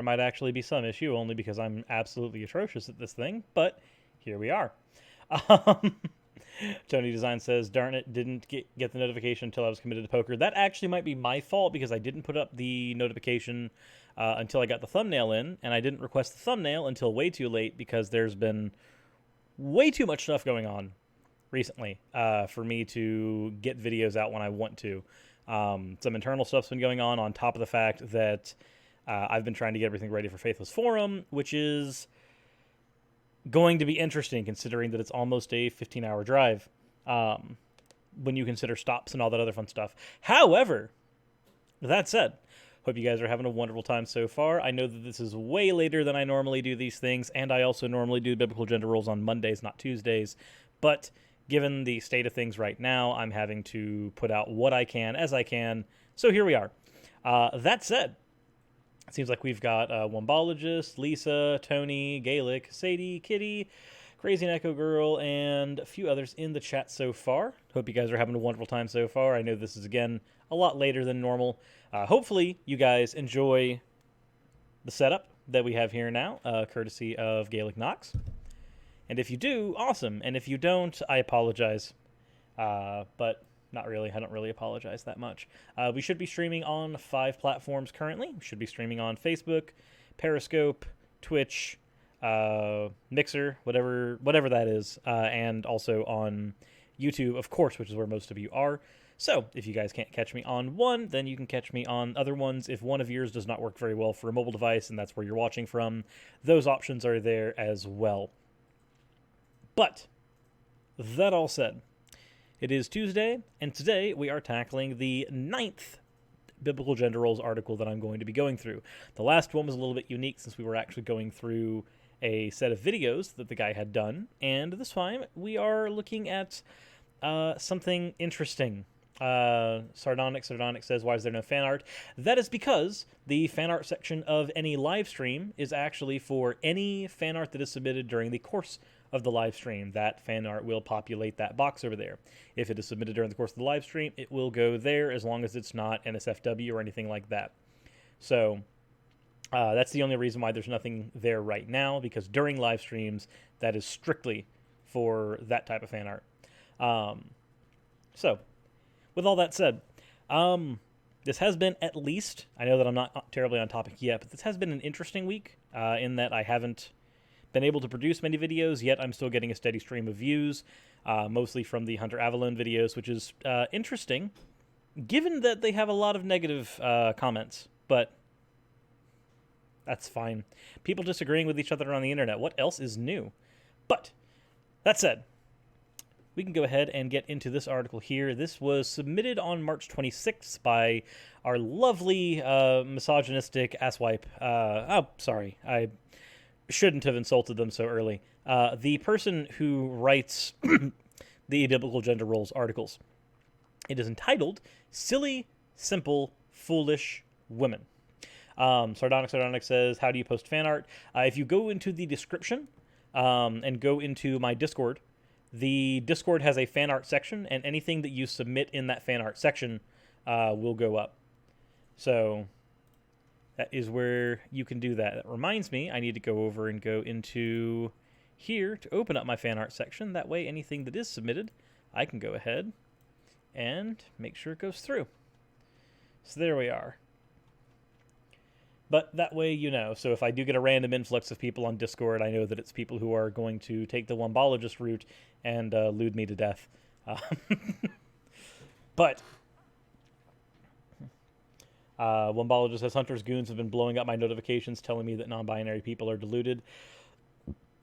There might actually be some issue, only because I'm absolutely atrocious at this thing, but here we are. Um, Tony Design says, darn it, didn't get the notification until I was committed to poker. That actually might be my fault because I didn't put up the notification until I got the thumbnail in, and I didn't request the thumbnail until way too late because there's been way too much stuff going on recently for me to get videos out when I want to. Some internal stuff's been going on top of the fact that I've been trying to get everything ready for Faithless Forum, which is going to be interesting considering that it's almost a 15-hour drive when you consider stops and all that other fun stuff. However, that said, hope you guys are having a wonderful time so far. I know that this is way later than I normally do these things, and I also normally do Biblical Gender Roles on Mondays, not Tuesdays. But given the state of things right now, I'm having to put out what I can as I can. So here we are. That said, it seems like we've got Wombologist, Lisa, Tony, Gaelic, Sadie, Kitty, Crazy Echo Girl, and a few others in the chat so far. Hope you guys are having a wonderful time so far. I know this is, again, a lot later than normal. Hopefully, you guys enjoy the setup that we have here now, courtesy of Gaelic Knox. And if you do, awesome. And if you don't, I apologize. But not really. I don't really apologize that much. We should be streaming on 5 platforms currently. We should be streaming on Facebook, Periscope, Twitch, Mixer, whatever that is, and also on YouTube, of course, which is where most of you are. So if you guys can't catch me on one, then you can catch me on other ones. If one of yours does not work very well for a mobile device and that's where you're watching from, those options are there as well. But that all said, it is Tuesday, and today we are tackling the 9th Biblical Gender Roles article that I'm going to be going through. The last one was a little bit unique since we were actually going through a set of videos that the guy had done, and this time we are looking at something interesting. Sardonic says, why is there no fan art? That is because the fan art section of any live stream is actually for any fan art that is submitted during the course of the live stream. That fan art will populate that box over there. If it is submitted during the course of the live stream, it will go there as long as it's not NSFW or anything like that. So that's the only reason why there's nothing there right now, because during live streams, that is strictly for that type of fan art. So, with all that said, this has been, at least, I know that I'm not terribly on topic yet, but this has been an interesting week in that I haven't been able to produce many videos, yet I'm still getting a steady stream of views, mostly from the Hunter Avalon videos, which is interesting, given that they have a lot of negative comments, but that's fine. People disagreeing with each other on the internet, what else is new? But, that said, we can go ahead and get into this article here. This was submitted on March 26th by our lovely misogynistic asswipe. Sorry, I shouldn't have insulted them so early. The person who writes the Biblical Gender Roles articles. It is entitled Silly, Simple, Foolish Women. Sardonic says, how do you post fan art? If you go into the description and go into my Discord, the Discord has a fan art section, and anything that you submit in that fan art section will go up. So that is where you can do that. That reminds me, I need to go over and go into here to open up my fan art section. That way, anything that is submitted, I can go ahead and make sure it goes through. So there we are. But that way, you know. So if I do get a random influx of people on Discord, I know that it's people who are going to take the Wombologist route and lewd me to death. But Wombologist says, Hunter's goons have been blowing up my notifications telling me that non-binary people are deluded.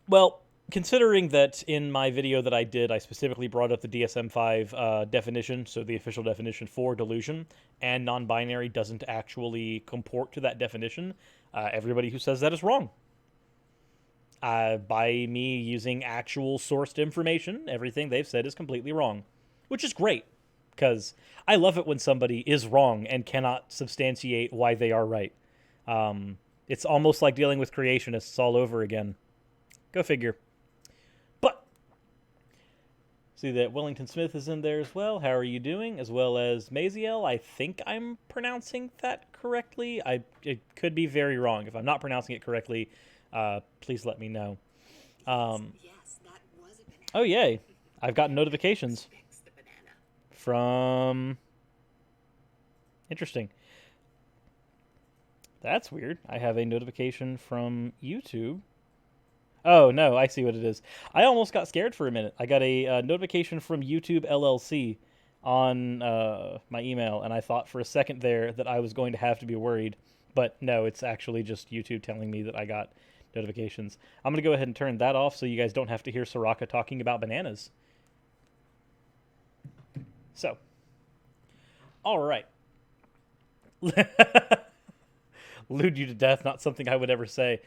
Well, considering that in my video that I did, I specifically brought up the DSM-5 definition, so the official definition for delusion, and non-binary doesn't actually comport to that definition, everybody who says that is wrong. By me using actual sourced information, everything they've said is completely wrong, which is great, because I love it when somebody is wrong and cannot substantiate why they are right. It's almost like dealing with creationists all over again. Go figure. But, see that Wellington Smith is in there as well. How are you doing? As well as Maziel. I think I'm pronouncing that correctly. It could be very wrong. If I'm not pronouncing it correctly, please let me know. Yes, that was a banana. Oh, yay. I've gotten notifications Fix the banana. from... Interesting. That's weird. I have a notification from YouTube. Oh, no, I see what it is. I almost got scared for a minute. I got a notification from YouTube LLC on my email, and I thought for a second there that I was going to have to be worried. But no, it's actually just YouTube telling me that I got notifications. I'm going to go ahead and turn that off so you guys don't have to hear Soraka talking about bananas. So, all right. Lewd you to death, not something I would ever say.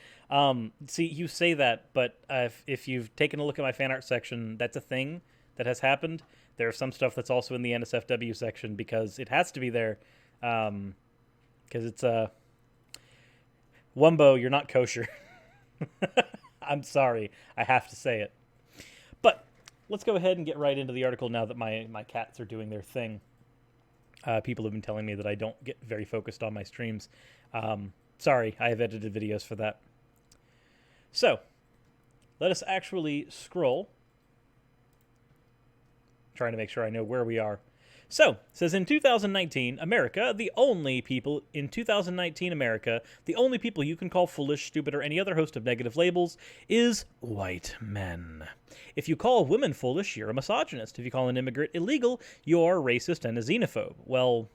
See, you say that, but if you've taken a look at my fan art section, that's a thing that has happened. There's some stuff that's also in the NSFW section because it has to be there. Because it's Wumbo, you're not kosher. I'm sorry, I have to say it. But let's go ahead and get right into the article now that my cats are doing their thing. People have been telling me that I don't get very focused on my streams. Sorry, I have edited videos for that. So, let us actually scroll. Trying to make sure I know where we are. So, it says in 2019, America, the only people you can call foolish, stupid, or any other host of negative labels is white men. If you call women foolish, you're a misogynist. If you call an immigrant illegal, you're racist and a xenophobe. Well,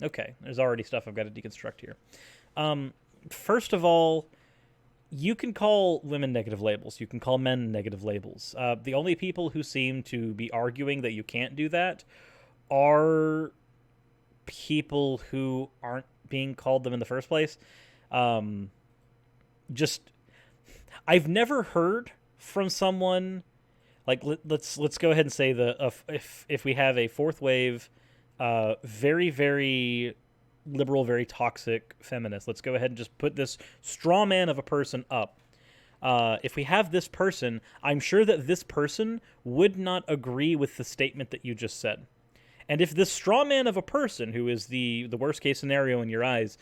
okay, there's already stuff I've got to deconstruct here. First of all, you can call women negative labels. You can call men negative labels. The only people who seem to be arguing that you can't do that are people who aren't being called them in the first place. I've never heard from someone like let's go ahead and say if we have a fourth wave, very very liberal, very toxic feminist. Let's go ahead and just put this straw man of a person up. If we have this person, I'm sure that this person would not agree with the statement that you just said. And if this straw man of a person, who is the worst case scenario in your eyes,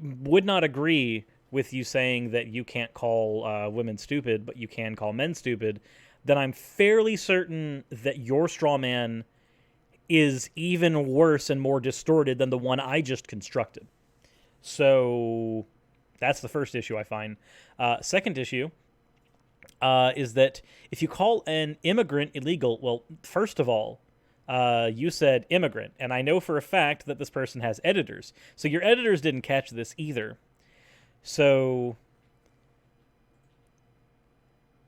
would not agree with you saying that you can't call women stupid, but you can call men stupid, then I'm fairly certain that your straw man is even worse and more distorted than the one I just constructed. So that's the first issue I find. Second issue is that if you call an immigrant illegal, well, first of all, you said immigrant, and I know for a fact that this person has editors. So your editors didn't catch this either. So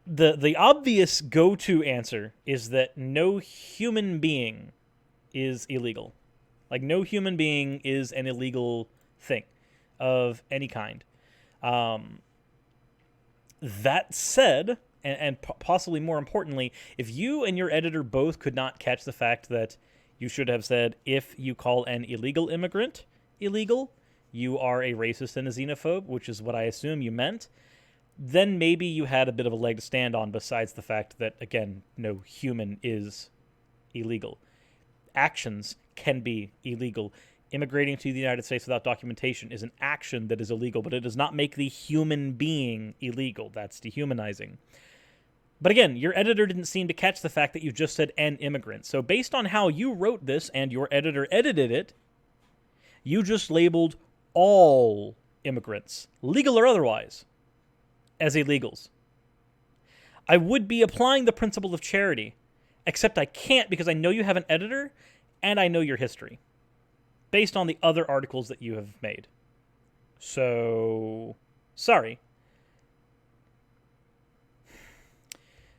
the obvious go-to answer is that no human being is illegal. Like, no human being is an illegal thing of any kind. That said, and possibly more importantly, if you and your editor both could not catch the fact that you should have said, if you call an illegal immigrant illegal, you are a racist and a xenophobe, which is what I assume you meant, then maybe you had a bit of a leg to stand on, besides the fact that, again, no human is illegal. Actions can be illegal. Immigrating to the United States without documentation is an action that is illegal, but it does not make the human being illegal. That's dehumanizing. But again, your editor didn't seem to catch the fact that you just said an immigrant. So based on how you wrote this and your editor edited it, you just labeled all immigrants, legal or otherwise, as illegals. I would be applying the principle of charity, except I can't because I know you have an editor and I know your history, based on the other articles that you have made. So, sorry.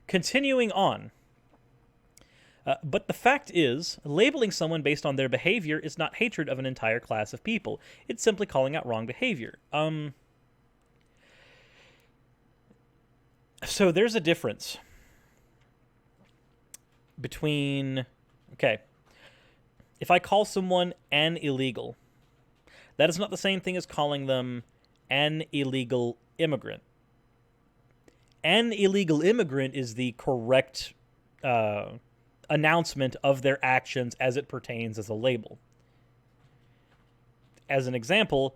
Continuing on. But the fact is, labeling someone based on their behavior is not hatred of an entire class of people. It's simply calling out wrong behavior. So there's a difference between... Okay. If I call someone an illegal, that is not the same thing as calling them an illegal immigrant. An illegal immigrant is the correct announcement of their actions as it pertains as a label. As an example,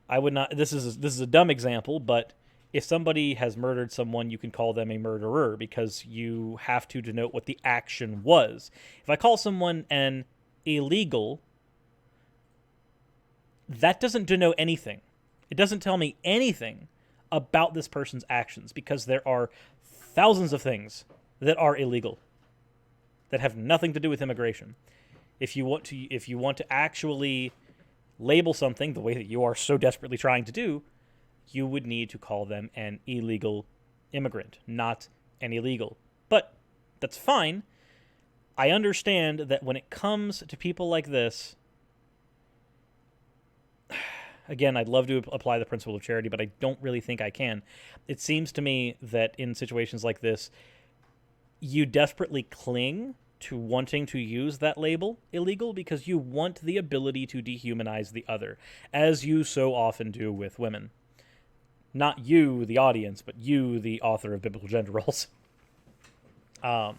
I would not. This is a dumb example, but if somebody has murdered someone, you can call them a murderer because you have to denote what the action was. If I call someone an illegal, that doesn't denote anything. It doesn't tell me anything about this person's actions because there are thousands of things that are illegal that have nothing to do with immigration. If you want to actually label something the way that you are so desperately trying to do, you would need to call them an illegal immigrant, not an illegal. But that's fine. I understand that when it comes to people like this, again, I'd love to apply the principle of charity, but I don't really think I can. It seems to me that in situations like this, you desperately cling to wanting to use that label, illegal, because you want the ability to dehumanize the other, as you so often do with women. Not you, the audience, but you, the author of Biblical Gender Roles. And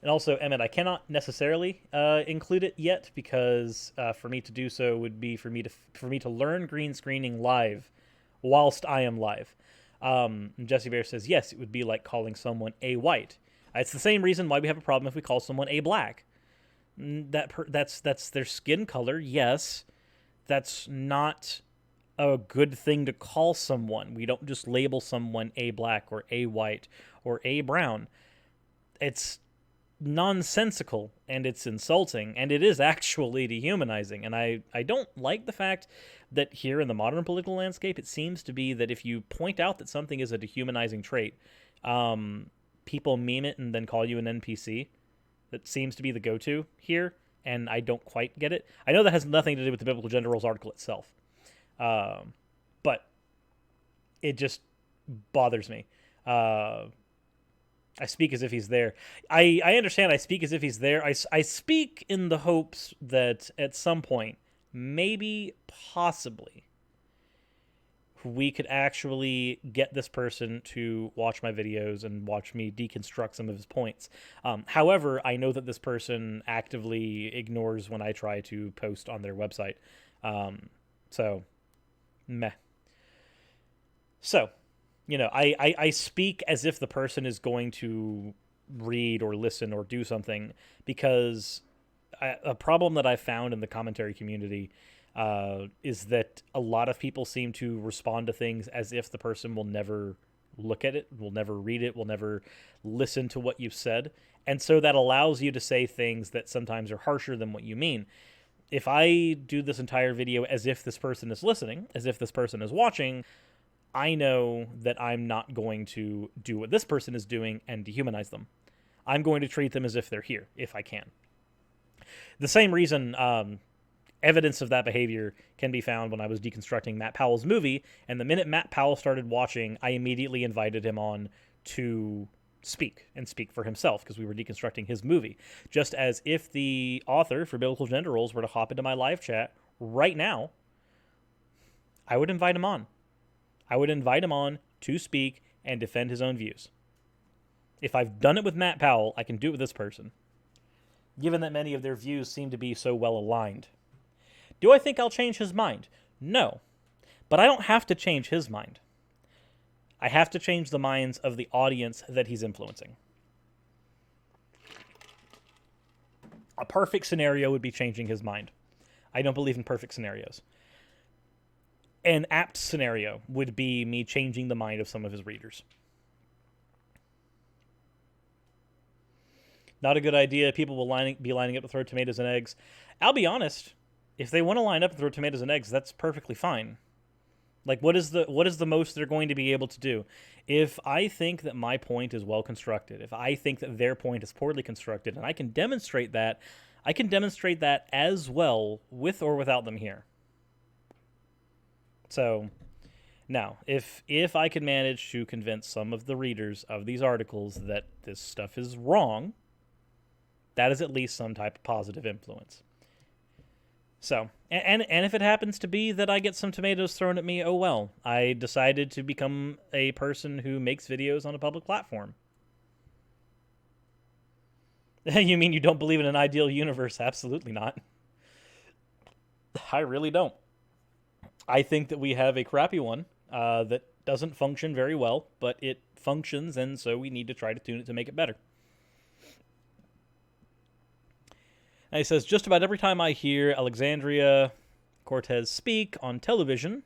also, Emmett, I cannot necessarily include it yet because for me to do so would be for me to learn green screening live whilst I am live. Jesse Bear says, yes, it would be like calling someone a white. It's the same reason why we have a problem if we call someone a black. That's their skin color, yes. That's not a good thing to call someone. We don't just label someone a black or a white or a brown. It's nonsensical and it's insulting and it is actually dehumanizing. And I don't like the fact that here in the modern political landscape, it seems to be that if you point out that something is a dehumanizing trait, people meme it and then call you an NPC. That seems to be the go-to here, and I don't quite get it. I know that has nothing to do with the Biblical Gender Roles article itself, but it just bothers me. I speak as if he's there. I understand I speak as if he's there. I speak in the hopes that at some point, maybe, possibly, we could actually get this person to watch my videos and watch me deconstruct some of his points. However, I know that this person actively ignores when I try to post on their website. So, meh. So, I speak as if the person is going to read or listen or do something because a problem that I found in the commentary community is that a lot of people seem to respond to things as if the person will never look at it, will never read it, will never listen to what you've said. And so that allows you to say things that sometimes are harsher than what you mean. If I do this entire video as if this person is listening, as if this person is watching, I know that I'm not going to do what this person is doing and dehumanize them. I'm going to treat them as if they're here, if I can. The same reason evidence of that behavior can be found when I was deconstructing Matt Powell's movie, and the minute Matt Powell started watching, I immediately invited him on to speak for himself because we were deconstructing his movie. Just as if the author for Biblical Gender Roles were to hop into my live chat right now, I would invite him on. I would invite him on to speak and defend his own views. If I've done it with Matt Powell, I can do it with this person, given that many of their views seem to be so well aligned. Do I think I'll change his mind? No. But I don't have to change his mind. I have to change the minds of the audience that he's influencing. A perfect scenario would be changing his mind. I don't believe in perfect scenarios. An apt scenario would be me changing the mind of some of his readers. Not a good idea. People will be lining up to throw tomatoes and eggs. I'll be honest. If they want to line up and throw tomatoes and eggs, that's perfectly fine. Like, what is the most they're going to be able to do? If I think that my point is well constructed, if I think that their point is poorly constructed, and I can demonstrate that as well with or without them here. So, now, if I can manage to convince some of the readers of these articles that this stuff is wrong, that is at least some type of positive influence. So, and if it happens to be that I get some tomatoes thrown at me, oh well. I decided to become a person who makes videos on a public platform. You mean you don't believe in an ideal universe? Absolutely not. I really don't. I think that we have a crappy one that doesn't function very well, but it functions, and so we need to try to tune it to make it better. And he says, just about every time I hear Alexandria Cortez speak on television,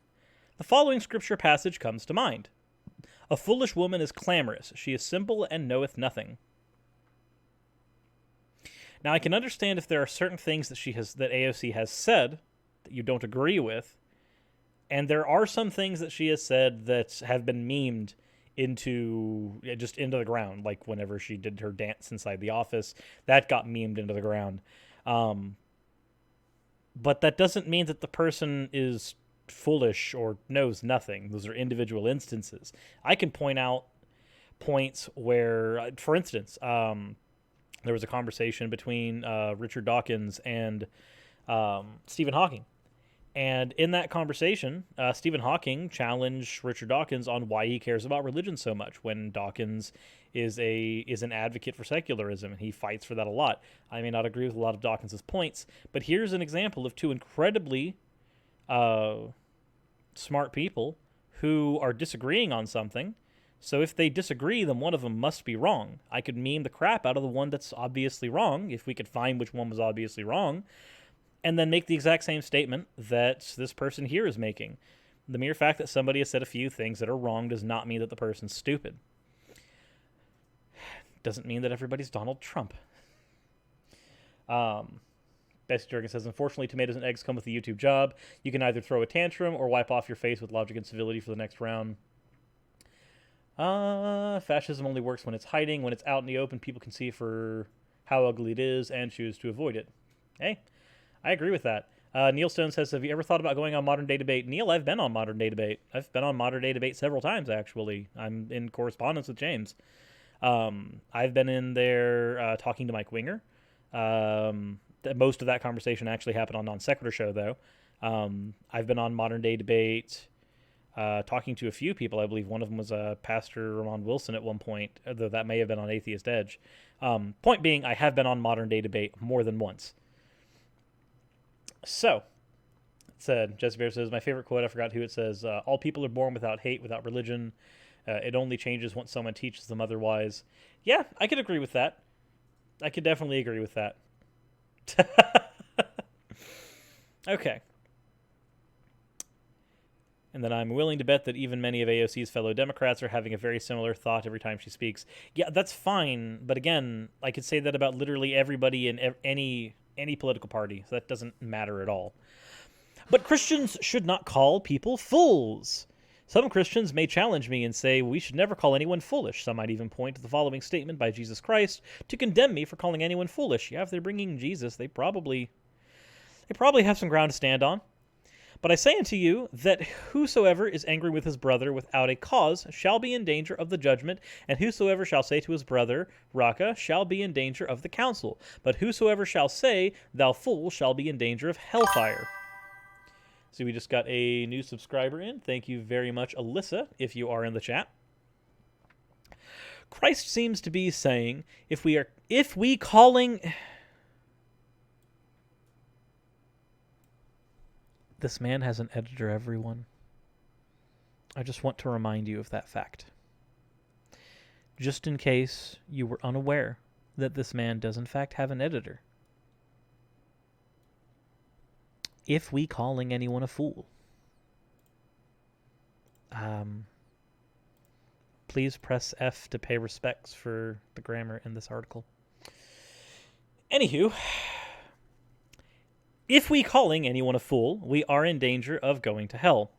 the following scripture passage comes to mind. A foolish woman is clamorous. She is simple and knoweth nothing. Now, I can understand if there are certain things that AOC has said that you don't agree with, and there are some things that she has said that have been memed into the ground, like whenever she did her dance inside the office, that got memed into the ground. But that doesn't mean that the person is foolish or knows nothing. Those are individual instances. I can point out points where, for instance, there was a conversation between Richard Dawkins and Stephen Hawking. And in that conversation, Stephen Hawking challenged Richard Dawkins on why he cares about religion so much, when Dawkins is an advocate for secularism, and he fights for that a lot. I may not agree with a lot of Dawkins' points, but here's an example of two incredibly smart people who are disagreeing on something. So if they disagree, then one of them must be wrong. I could meme the crap out of the one that's obviously wrong, if we could find which one was obviously wrong, and then make the exact same statement that this person here is making. The mere fact that somebody has said a few things that are wrong does not mean that the person's stupid. Doesn't mean that everybody's Donald Trump. Bessie Jurgen says, unfortunately, tomatoes and eggs come with a YouTube job. You can either throw a tantrum or wipe off your face with logic and civility for the next round. Fascism only works when it's hiding. When it's out in the open, people can see for how ugly it is and choose to avoid it. Hey, I agree with that. Neil Stone says, have you ever thought about going on Modern Day Debate? Neil, I've been on Modern Day Debate. I've been on Modern Day Debate several times, actually. I'm in correspondence with James. I've been in there talking to Mike Winger. Most of that conversation actually happened on Non Sequitur Show, though. I've been on Modern Day Debate talking to a few people. I believe one of them was Pastor Ramon Wilson at one point, though that may have been on Atheist Edge. Point being, I have been on Modern Day Debate more than once. So, Jesse Bear says, my favorite quote, I forgot who it says, all people are born without hate, without religion. It only changes once someone teaches them otherwise. Yeah, I could agree with that. I could definitely agree with that. Okay. And then I'm willing to bet that even many of AOC's fellow Democrats are having a very similar thought every time she speaks. Yeah, that's fine. But again, I could say that about literally everybody in any political party. So that doesn't matter at all. But Christians should not call people fools. Some Christians may challenge me and say we should never call anyone foolish. Some might even point to the following statement by Jesus Christ to condemn me for calling anyone foolish. Yeah, if they're bringing Jesus, they probably have some ground to stand on. But I say unto you that whosoever is angry with his brother without a cause shall be in danger of the judgment, and whosoever shall say to his brother, Raca, shall be in danger of the council. But whosoever shall say, thou fool, shall be in danger of hellfire. So we just got a new subscriber in. Thank you very much, Alyssa, if you are in the chat. Christ seems to be saying, if we calling... This man has an editor, everyone. I just want to remind you of that fact. Just in case you were unaware that this man does in fact have an editor. If we calling anyone a fool. Please press F to pay respects for the grammar in this article. Anywho, if we calling anyone a fool, we are in danger of going to hell.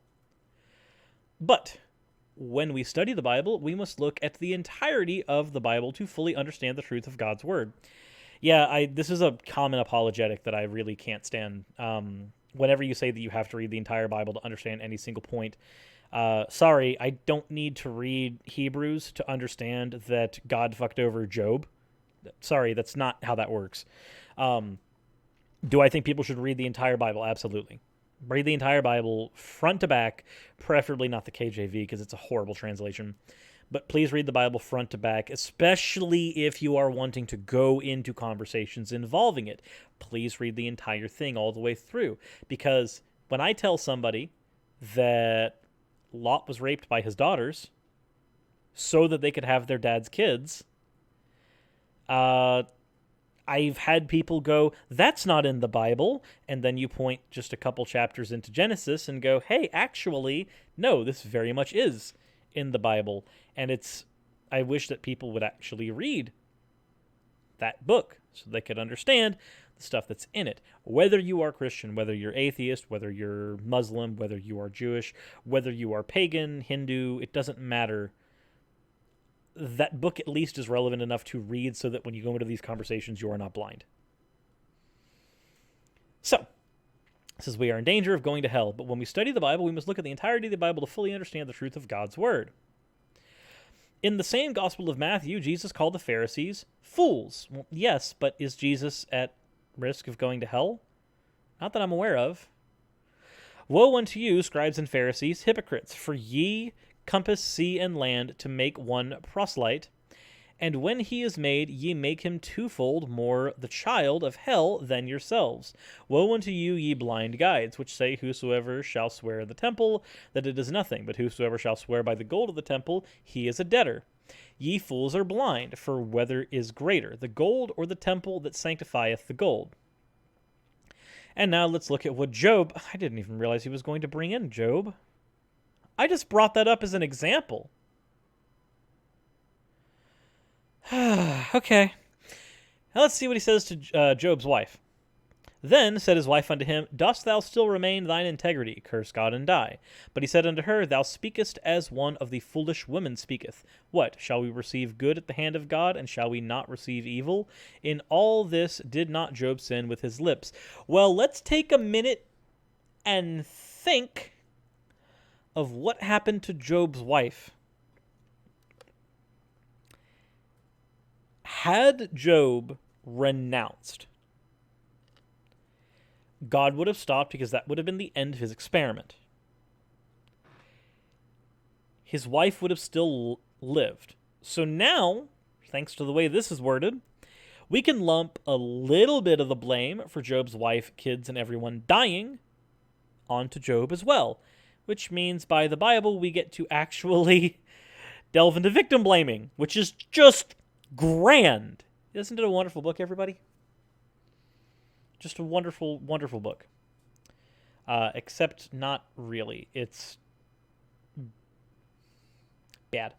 But when we study the Bible, we must look at the entirety of the Bible to fully understand the truth of God's word. Yeah, this is a common apologetic that I really can't stand. Whenever you say that you have to read the entire Bible to understand any single point, sorry, I don't need to read Hebrews to understand that God fucked over Job. Sorry, that's not how that works. Do I think people should read the entire Bible? Absolutely. Read the entire Bible front to back, preferably not the KJV because it's a horrible translation. But please read the Bible front to back, especially if you are wanting to go into conversations involving it. Please read the entire thing all the way through. Because when I tell somebody that Lot was raped by his daughters so that they could have their dad's kids. I've had people go, that's not in the Bible, and then you point just a couple chapters into Genesis and go, hey, actually, no, this very much is in the Bible. And I wish that people would actually read that book so they could understand the stuff that's in it. Whether you are Christian, whether you're atheist, whether you're Muslim, whether you are Jewish, whether you are pagan, Hindu, it doesn't matter. That book at least is relevant enough to read so that when you go into these conversations, you are not blind. So, it says we are in danger of going to hell, but when we study the Bible, we must look at the entirety of the Bible to fully understand the truth of God's word. In the same Gospel of Matthew, Jesus called the Pharisees fools. Well, yes, but is Jesus at risk of going to hell? Not that I'm aware of. Woe unto you, scribes and Pharisees, hypocrites, for ye compass sea and land to make one proselyte, and when he is made, ye make him twofold more the child of hell than yourselves. Woe unto you, ye blind guides, which say, whosoever shall swear the temple, that it is nothing, but whosoever shall swear by the gold of the temple, he is a debtor. Ye fools are blind, for whether is greater, the gold or the temple that sanctifieth the gold? And now let's look at what Job... I didn't even realize he was going to bring in Job. I just brought that up as an example. Okay. Now let's see what he says to Job's wife. Then said his wife unto him, dost thou still remain thine integrity? Curse God and die. But he said unto her, thou speakest as one of the foolish women speaketh. What, shall we receive good at the hand of God, and shall we not receive evil? In all this did not Job sin with his lips. Well, let's take a minute and think of what happened to Job's wife. Had Job renounced, God would have stopped because that would have been the end of his experiment. His wife would have still lived. So now, thanks to the way this is worded, we can lump a little bit of the blame for Job's wife, kids, and everyone dying onto Job as well. Which means by the Bible, we get to actually delve into victim blaming, which is just grand. Isn't it a wonderful book, everybody? Just a wonderful, wonderful book. Except not really. It's bad.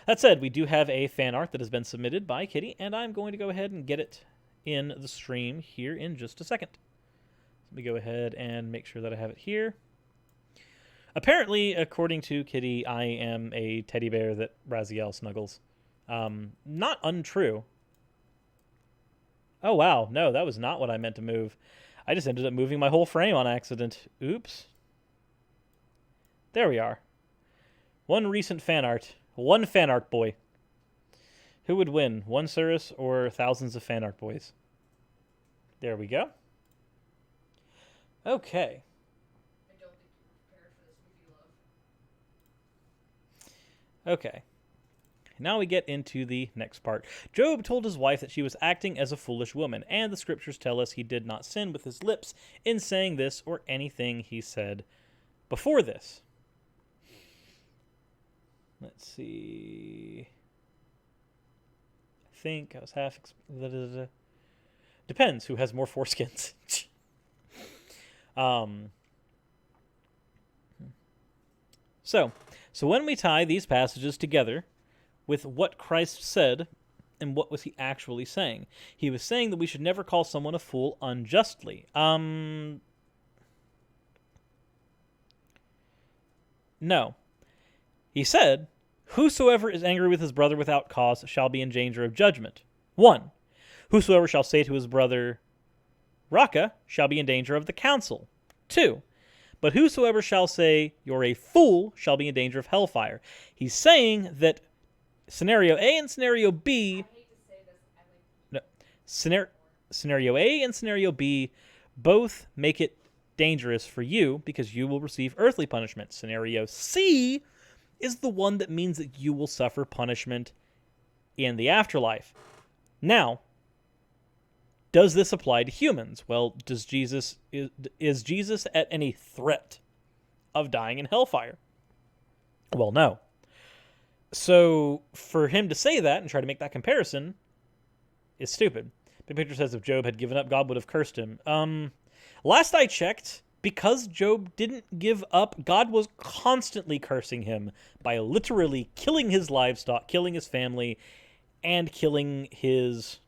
That said, we do have a fan art that has been submitted by Kitty, and I'm going to go ahead and get it in the stream here in just a second. Let me go ahead and make sure that I have it here. Apparently, according to Kitty, I am a teddy bear that Raziel snuggles. Not untrue. Oh, wow. No, that was not what I meant to move. I just ended up moving my whole frame on accident. Oops. There we are. One recent fan art. One fan art boy. Who would win, one Cirrus or thousands of fan art boys? There we go. Okay. I don't think you were prepared for this movie, love. Okay. Now we get into the next part. Job told his wife that she was acting as a foolish woman, and the scriptures tell us he did not sin with his lips in saying this or anything he said before this. Let's see. I think I was half... Depends who has more foreskins. So when we tie these passages together with what Christ said and what was he actually saying? He was saying that we should never call someone a fool unjustly. No. He said, whosoever is angry with his brother without cause shall be in danger of judgment. 1. Whosoever shall say to his brother, Raka, shall be in danger of the council. 2. But whosoever shall say, you're a fool, shall be in danger of hellfire. He's saying that scenario A and scenario B... I hate to say this. Scenario A and scenario B both make it dangerous for you because you will receive earthly punishment. Scenario C is the one that means that you will suffer punishment in the afterlife. Now, does this apply to humans? Well, is Jesus at any threat of dying in hellfire. Well, no. So for him to say that and try to make that comparison is stupid. Big Picture says if Job had given up, God would have cursed him. Last I checked, because Job didn't give up, God was constantly cursing him by literally killing his livestock, killing his family, and killing his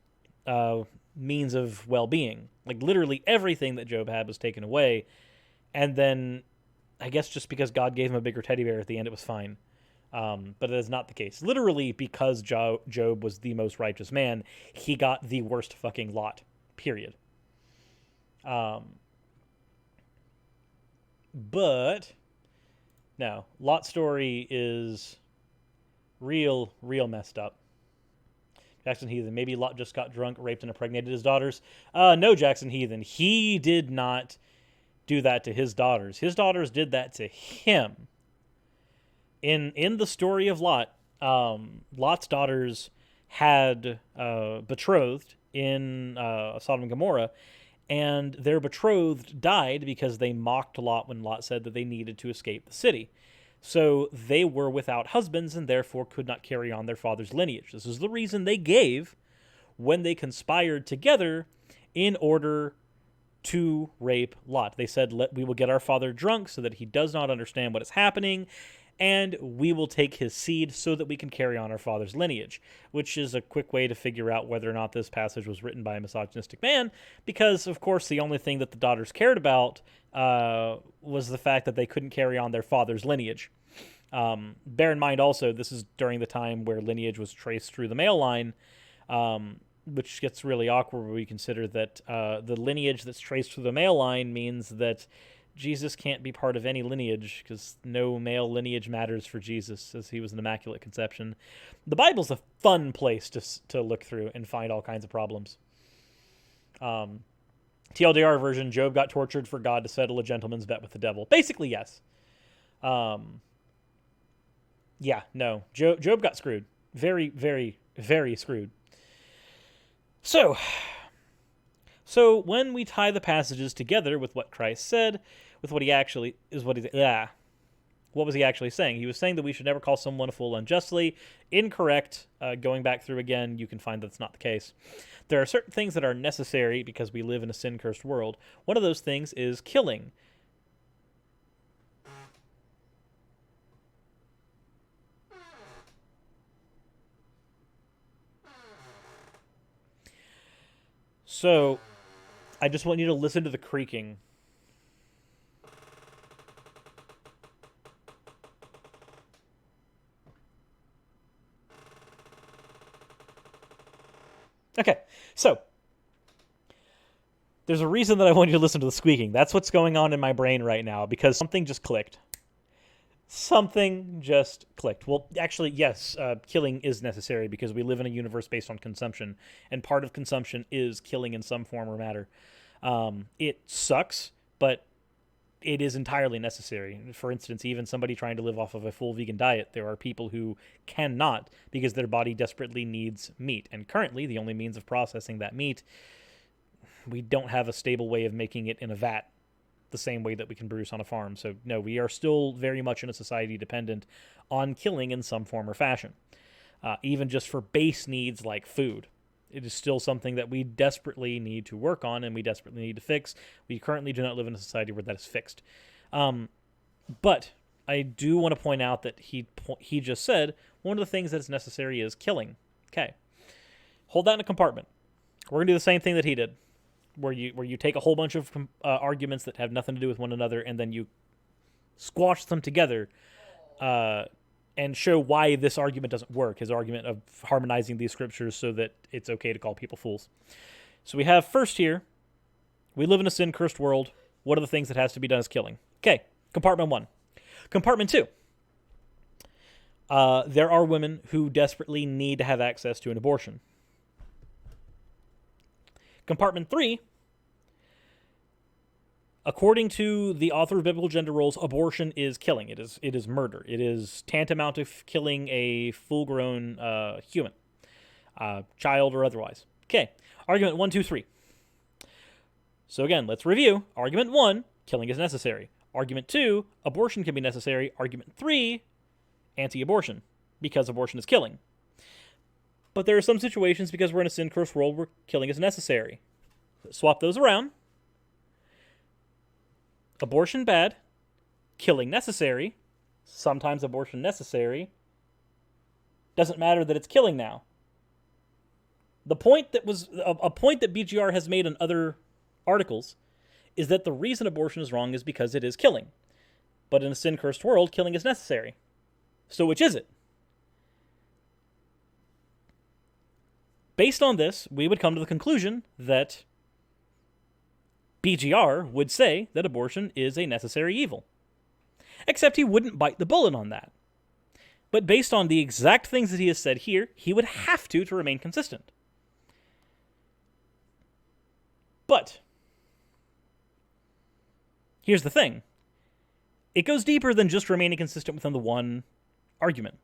means of well-being. Like, literally everything that Job had was taken away. And then, I guess just because God gave him a bigger teddy bear at the end, it was fine. But that is not the case. Literally, because Job was the most righteous man, he got the worst fucking lot. Period. But no, Lot's story is real messed up. Jackson Heathen, maybe Lot just got drunk, raped, and impregnated his daughters. No, Jackson Heathen, he did not do that to his daughters. His daughters did that to him. In the story of Lot, Lot's daughters had betrothed in Sodom and Gomorrah, and their betrothed died because they mocked Lot when Lot said that they needed to escape the city. So they were without husbands and therefore could not carry on their father's lineage. This is the reason they gave when they conspired together in order to rape Lot. They said, we will get our father drunk so that he does not understand what is happening, and we will take his seed so that we can carry on our father's lineage, which is a quick way to figure out whether or not this passage was written by a misogynistic man, because, of course, the only thing that the daughters cared about was the fact that they couldn't carry on their father's lineage. Bear in mind also, this is during the time where lineage was traced through the male line, which gets really awkward when we consider that the lineage that's traced through the male line means that Jesus can't be part of any lineage because no male lineage matters for Jesus, as he was an immaculate conception. The Bible's a fun place to look through and find all kinds of problems. TLDR version, Job got tortured for God to settle a gentleman's bet with the devil. Basically, yes. Yeah, no. Job got screwed. Very, very, very screwed. So when we tie the passages together with what Christ said, with what he actually is, what was he actually saying? He was saying that we should never call someone a fool unjustly. Incorrect. Going back through again, you can find that's not the case. There are certain things that are necessary because we live in a sin-cursed world. One of those things is killing. So, I just want you to listen to the creaking. Okay, so there's a reason that I want you to listen to the squeaking. That's what's going on in my brain right now because something just clicked. Something just clicked. Well, actually, yes, killing is necessary because we live in a universe based on consumption, and part of consumption is killing in some form or matter. It sucks, but it is entirely necessary. For instance, even somebody trying to live off of a full vegan diet, there are people who cannot because their body desperately needs meat. And currently, the only means of processing that meat, we don't have a stable way of making it in a vat the same way that we can produce on a farm. So, no, we are still very much in a society dependent on killing in some form or fashion, even just for base needs like food. It is still something that we desperately need to work on and we desperately need to fix. We currently do not live in a society where that is fixed. But I do want to point out that he just said one of the things that is necessary is killing. Okay. Hold that in a compartment. We're going to do the same thing that he did, where you take a whole bunch of arguments that have nothing to do with one another and then you squash them together and show why this argument doesn't work, his argument of harmonizing these scriptures so that it's okay to call people fools. So we have first here, we live in a sin-cursed world. What are the things that has to be done is killing? Okay, compartment 1. Compartment 2. There are women who desperately need to have access to an abortion. Compartment 3. According to the author of Biblical Gender Roles, abortion is killing. It is murder. It is tantamount to killing a full-grown human, child or otherwise. Okay, argument 1, 2, 3. So again, let's review. Argument 1, killing is necessary. Argument 2, abortion can be necessary. Argument 3, anti-abortion, because abortion is killing. But there are some situations, because we're in a sin-cursed world, where killing is necessary. Swap those around. Abortion bad, killing necessary. Sometimes abortion necessary. Doesn't matter that it's killing now. The point that was a point that BGR has made in other articles is that the reason abortion is wrong is because it is killing. But in a sin-cursed world, killing is necessary. So which is it? Based on this, we would come to the conclusion that BGR would say that abortion is a necessary evil. Except he wouldn't bite the bullet on that. But based on the exact things that he has said here, he would have to remain consistent. But here's the thing. It goes deeper than just remaining consistent within the one argument.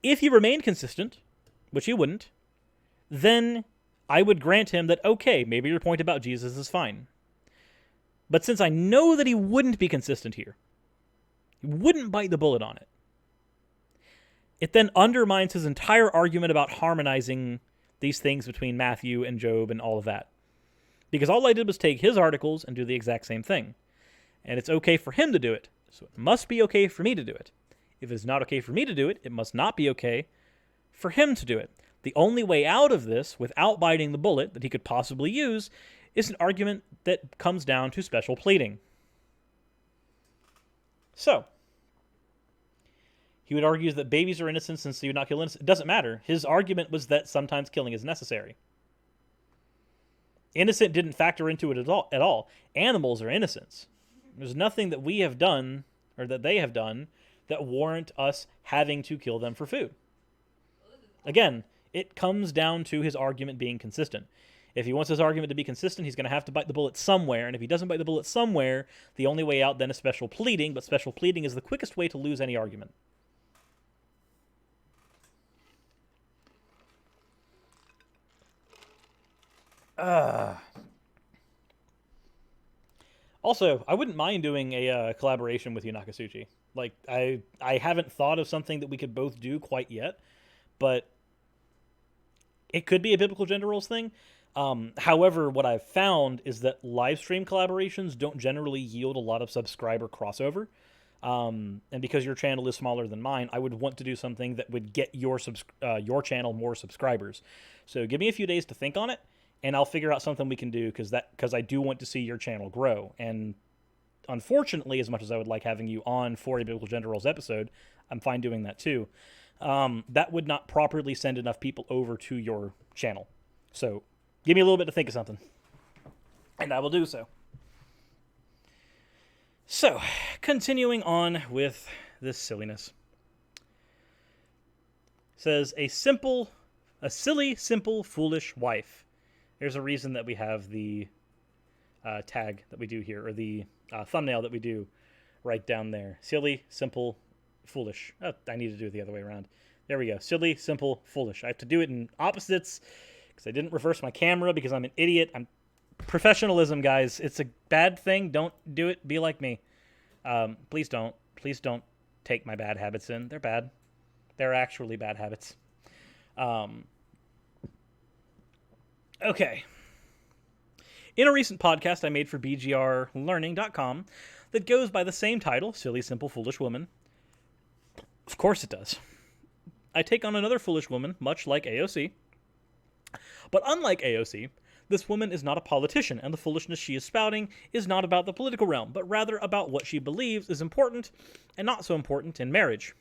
If he remained consistent, which he wouldn't, then I would grant him that, okay, maybe your point about Jesus is fine. But since I know that he wouldn't be consistent here, he wouldn't bite the bullet on it, it then undermines his entire argument about harmonizing these things between Matthew and Job and all of that. Because all I did was take his articles and do the exact same thing. And it's okay for him to do it, so it must be okay for me to do it. If it's not okay for me to do it, it must not be okay for him to do it. The only way out of this, without biting the bullet that he could possibly use, is an argument that comes down to special pleading. So, he would argue that babies are innocent since he would not kill innocent. It doesn't matter. His argument was that sometimes killing is necessary. Innocent didn't factor into it at all. Animals are innocents. There's nothing that we have done, or that they have done, that warrant us having to kill them for food. Again, it comes down to his argument being consistent. If he wants his argument to be consistent, he's going to have to bite the bullet somewhere, and if he doesn't bite the bullet somewhere, the only way out then is special pleading, but special pleading is the quickest way to lose any argument. Also, I wouldn't mind doing a collaboration with you, Nakasuchi. Like, I haven't thought of something that we could both do quite yet, but it could be a biblical gender roles thing. However, what I've found is that live stream collaborations don't generally yield a lot of subscriber crossover. And because your channel is smaller than mine, I would want to do something that would get your channel more subscribers. So give me a few days to think on it, and I'll figure out something we can do because I do want to see your channel grow. And unfortunately, as much as I would like having you on for a biblical gender roles episode, I'm fine doing that too. That would not properly send enough people over to your channel. So give me a little bit to think of something, and I will do so. So, continuing on with this silliness. It says, a silly, simple, foolish wife. There's a reason that we have the tag that we do here, or the thumbnail that we do right down there. Silly, simple, foolish. Oh, I need to do it the other way around. There we go. Silly, simple, foolish. I have to do it in opposites because I didn't reverse my camera because I'm an idiot. Professionalism, guys. It's a bad thing. Don't do it. Be like me. Please don't. Please don't take my bad habits in. They're bad. They're actually bad habits. Okay. In a recent podcast I made for BGRlearning.com that goes by the same title, Silly, Simple, Foolish Woman. Of course it does. I take on another foolish woman, much like AOC. But unlike AOC, this woman is not a politician, and the foolishness she is spouting is not about the political realm, but rather about what she believes is important and not so important in marriage.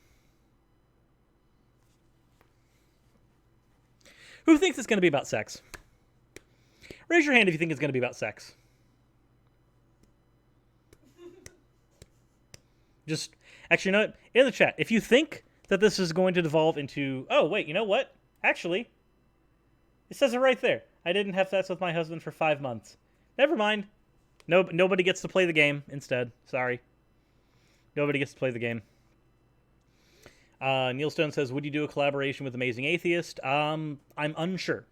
Who thinks it's going to be about sex? Raise your hand if you think it's going to be about sex. Just, actually, you know what? In the chat, if you think that this is going to devolve into, oh, wait, you know what? Actually, it says it right there. I didn't have sex with my husband for 5 months. Never mind. Nobody gets to play the game instead. Sorry. Nobody gets to play the game. Neil Stone says, would you do a collaboration with Amazing Atheist? I'm unsure.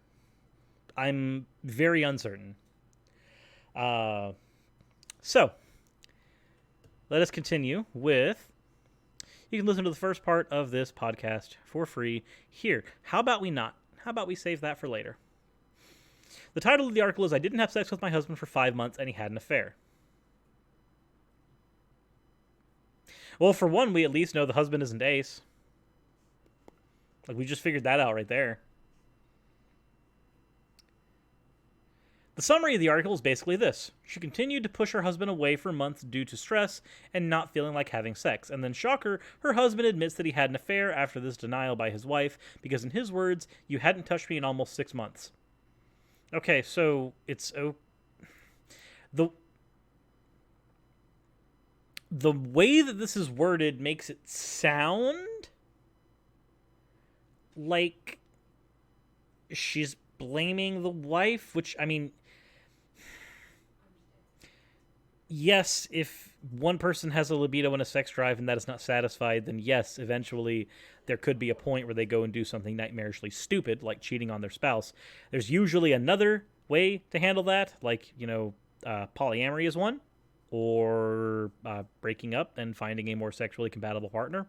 I'm very uncertain. So, let us continue with. You can listen to the first part of this podcast for free here. How about we not? How about we save that for later? The title of the article is I Didn't Have Sex with My Husband for 5 months and He Had an Affair. Well, for one, we at least know the husband isn't Ace. Like, we just figured that out right there. The summary of the article is basically this. She continued to push her husband away for months due to stress and not feeling like having sex. And then, shocker, her husband admits that he had an affair after this denial by his wife, because in his words, you hadn't touched me in almost 6 months. Okay, so it's... The way that this is worded makes it sound like she's blaming the wife, which, I mean, yes, if one person has a libido and a sex drive and that is not satisfied, then yes, eventually there could be a point where they go and do something nightmarishly stupid, like cheating on their spouse. There's usually another way to handle that, like, polyamory is one, or breaking up and finding a more sexually compatible partner.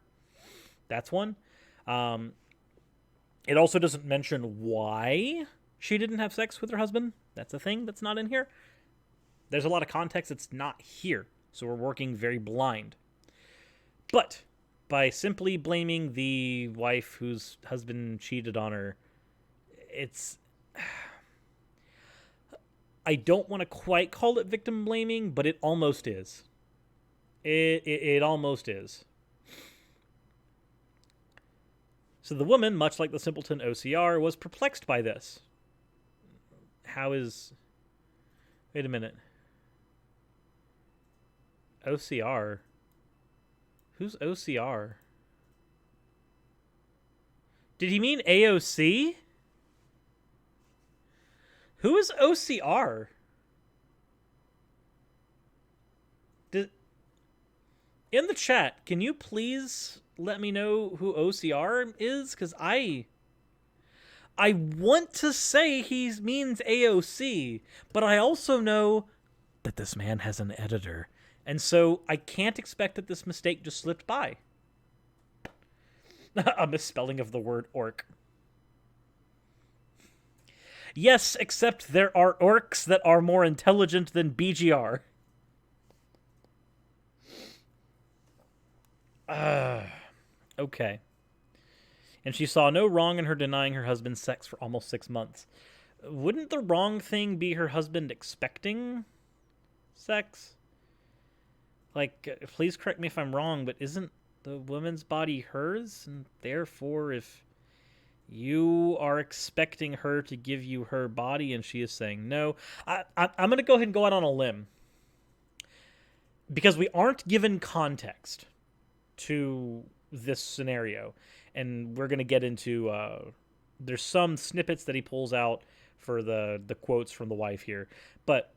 That's one. It also doesn't mention why she didn't have sex with her husband. That's a thing that's not in here. There's a lot of context that's not here, so we're working very blind. But by simply blaming the wife whose husband cheated on her, it's... I don't want to quite call it victim blaming, but it almost is. It almost is. So the woman, much like the simpleton OCR, was perplexed by this. How is... Wait a minute. OCR? Who's OCR? Did he mean AOC? Who is OCR? In the chat, can you please let me know who OCR is? Because I want to say he means AOC, but I also know that this man has an editor. And so I can't expect that this mistake just slipped by. A misspelling of the word orc. Yes, except there are orcs that are more intelligent than BGR. Okay. And she saw no wrong in her denying her husband sex for almost 6 months. Wouldn't the wrong thing be her husband expecting sex? Like, please correct me if I'm wrong, but isn't the woman's body hers? And therefore, if you are expecting her to give you her body and she is saying no, I'm going to go ahead and go out on a limb. Because we aren't given context to this scenario. And we're going to get into... there's some snippets that he pulls out for the quotes from the wife here. But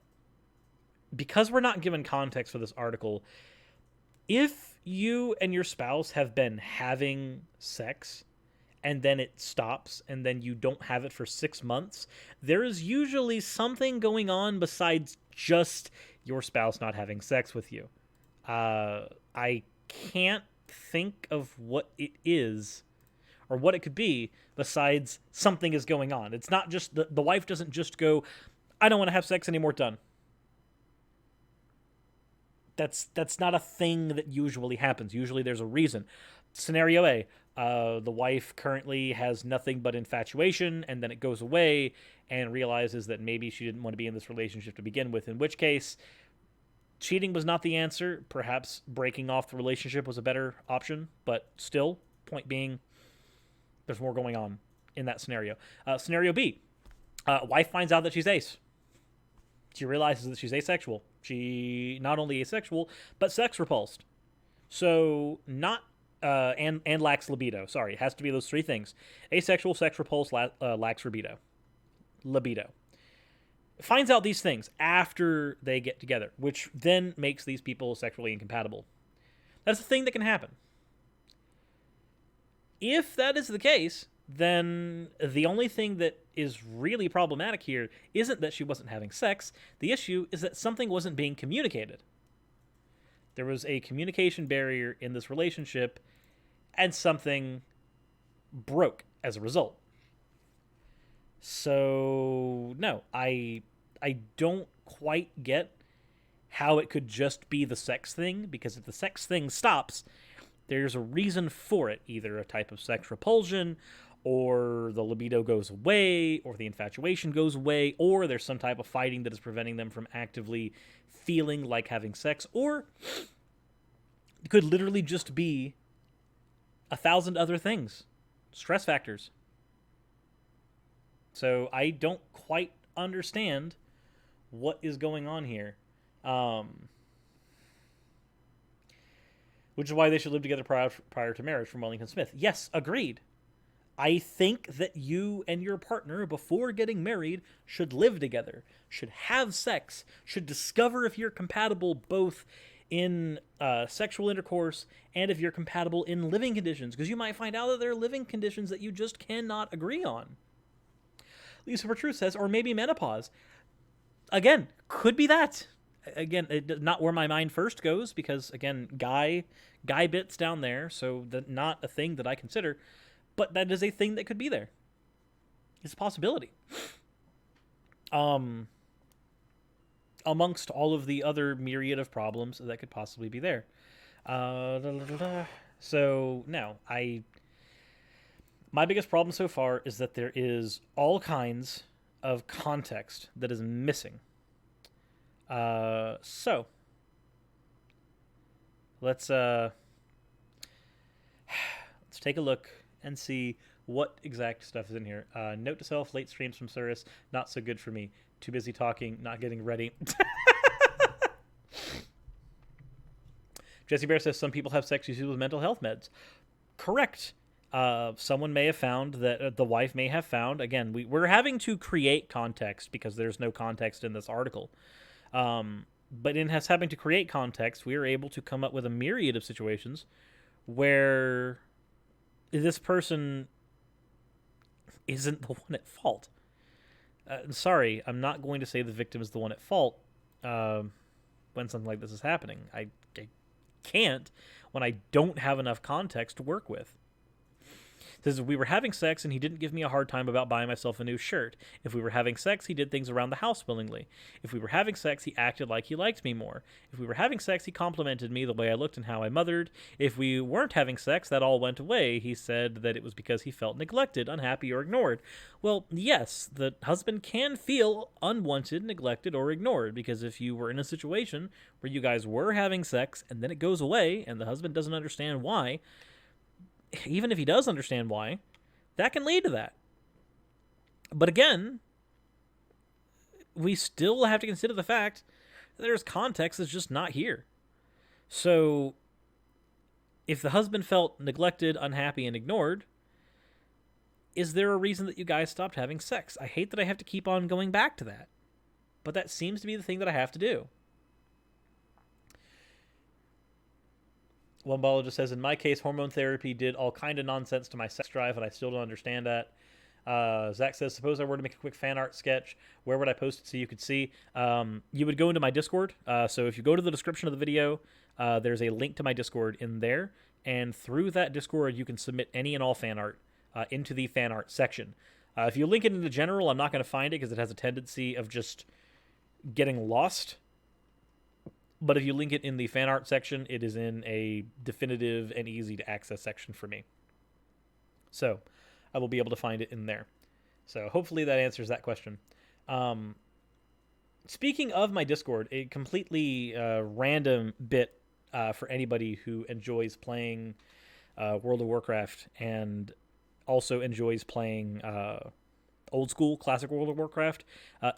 because we're not given context for this article, if you and your spouse have been having sex and then it stops and then you don't have it for 6 months, there is usually something going on besides just your spouse not having sex with you. I can't think of what it is or what it could be besides something is going on. It's not just the wife doesn't just go, I don't want to have sex anymore, done. That's not a thing that usually happens. Usually there's a reason. Scenario A, the wife currently has nothing but infatuation, and then it goes away and realizes that maybe she didn't want to be in this relationship to begin with, in which case cheating was not the answer. Perhaps breaking off the relationship was a better option, but still, point being, there's more going on in that scenario. Scenario B, wife finds out that she's ace. She realizes that she's asexual. She not only asexual, but sex repulsed. So not and lacks libido. Sorry, it has to be those three things: asexual, sex repulsed, lacks libido. Finds out these things after they get together, which then makes these people sexually incompatible. That's a thing that can happen. If that is the case, then the only thing that is really problematic here isn't that she wasn't having sex. The issue is that something wasn't being communicated. There was a communication barrier in this relationship, and something broke as a result. So no, I don't quite get how it could just be the sex thing, because if the sex thing stops, there's a reason for it, either a type of sex repulsion, or the libido goes away, or the infatuation goes away, or there's some type of fighting that is preventing them from actively feeling like having sex, or it could literally just be 1,000 other things, stress factors. So I don't quite understand what is going on here. Which is why they should live together prior to marriage, from Wellington Smith. Yes, agreed. I think that you and your partner, before getting married, should live together, should have sex, should discover if you're compatible both in sexual intercourse and if you're compatible in living conditions, because you might find out that there are living conditions that you just cannot agree on. Lisa for Truth says, or maybe menopause. Again, could be that. Again, not where my mind first goes, because again, guy bits down there, so not a thing that I consider, but that is a thing that could be there. It's a possibility. Amongst all of the other myriad of problems that could possibly be there. So no, my biggest problem so far is that there is all kinds of context that is missing. So let's take a look and see what exact stuff is in here. Note to self: late streams from Cirrus, not so good for me. Too busy talking, not getting ready. Jesse Bear says some people have sex issues with mental health meds. Correct. Someone may have found that the wife may have found. Again, we're having to create context because there's no context in this article. But in having to create context, we are able to come up with a myriad of situations where this person isn't the one at fault. Sorry, I'm not going to say the victim is the one at fault when something like this is happening. I can't when I don't have enough context to work with. It says, we were having sex and he didn't give me a hard time about buying myself a new shirt. If we were having sex, he did things around the house willingly. If we were having sex, he acted like he liked me more. If we were having sex, he complimented me the way I looked and how I mothered. If we weren't having sex, that all went away. He said that it was because he felt neglected, unhappy, or ignored. Well, yes, the husband can feel unwanted, neglected, or ignored, because if you were in a situation where you guys were having sex and then it goes away and the husband doesn't understand why, even if he does understand why, that can lead to that. But again, we still have to consider the fact that there's context that's just not here. So, if the husband felt neglected, unhappy, and ignored, is there a reason that you guys stopped having sex? I hate that I have to keep on going back to that, but that seems to be the thing that I have to do. One biologist says, in my case, hormone therapy did all kind of nonsense to my sex drive, and I still don't understand that. Zach says, suppose I were to make a quick fan art sketch, where would I post it so you could see? You would go into my Discord. So if you go to the description of the video, there's a link to my Discord in there. And through that Discord, you can submit any and all fan art into the fan art section. If you link it into general, I'm not going to find it because it has a tendency of just getting lost. But if you link it in the fan art section, it is in a definitive and easy to access section for me. So I will be able to find it in there. So hopefully that answers that question. Speaking of my Discord, a completely random bit for anybody who enjoys playing World of Warcraft and also enjoys playing old school classic World of Warcraft.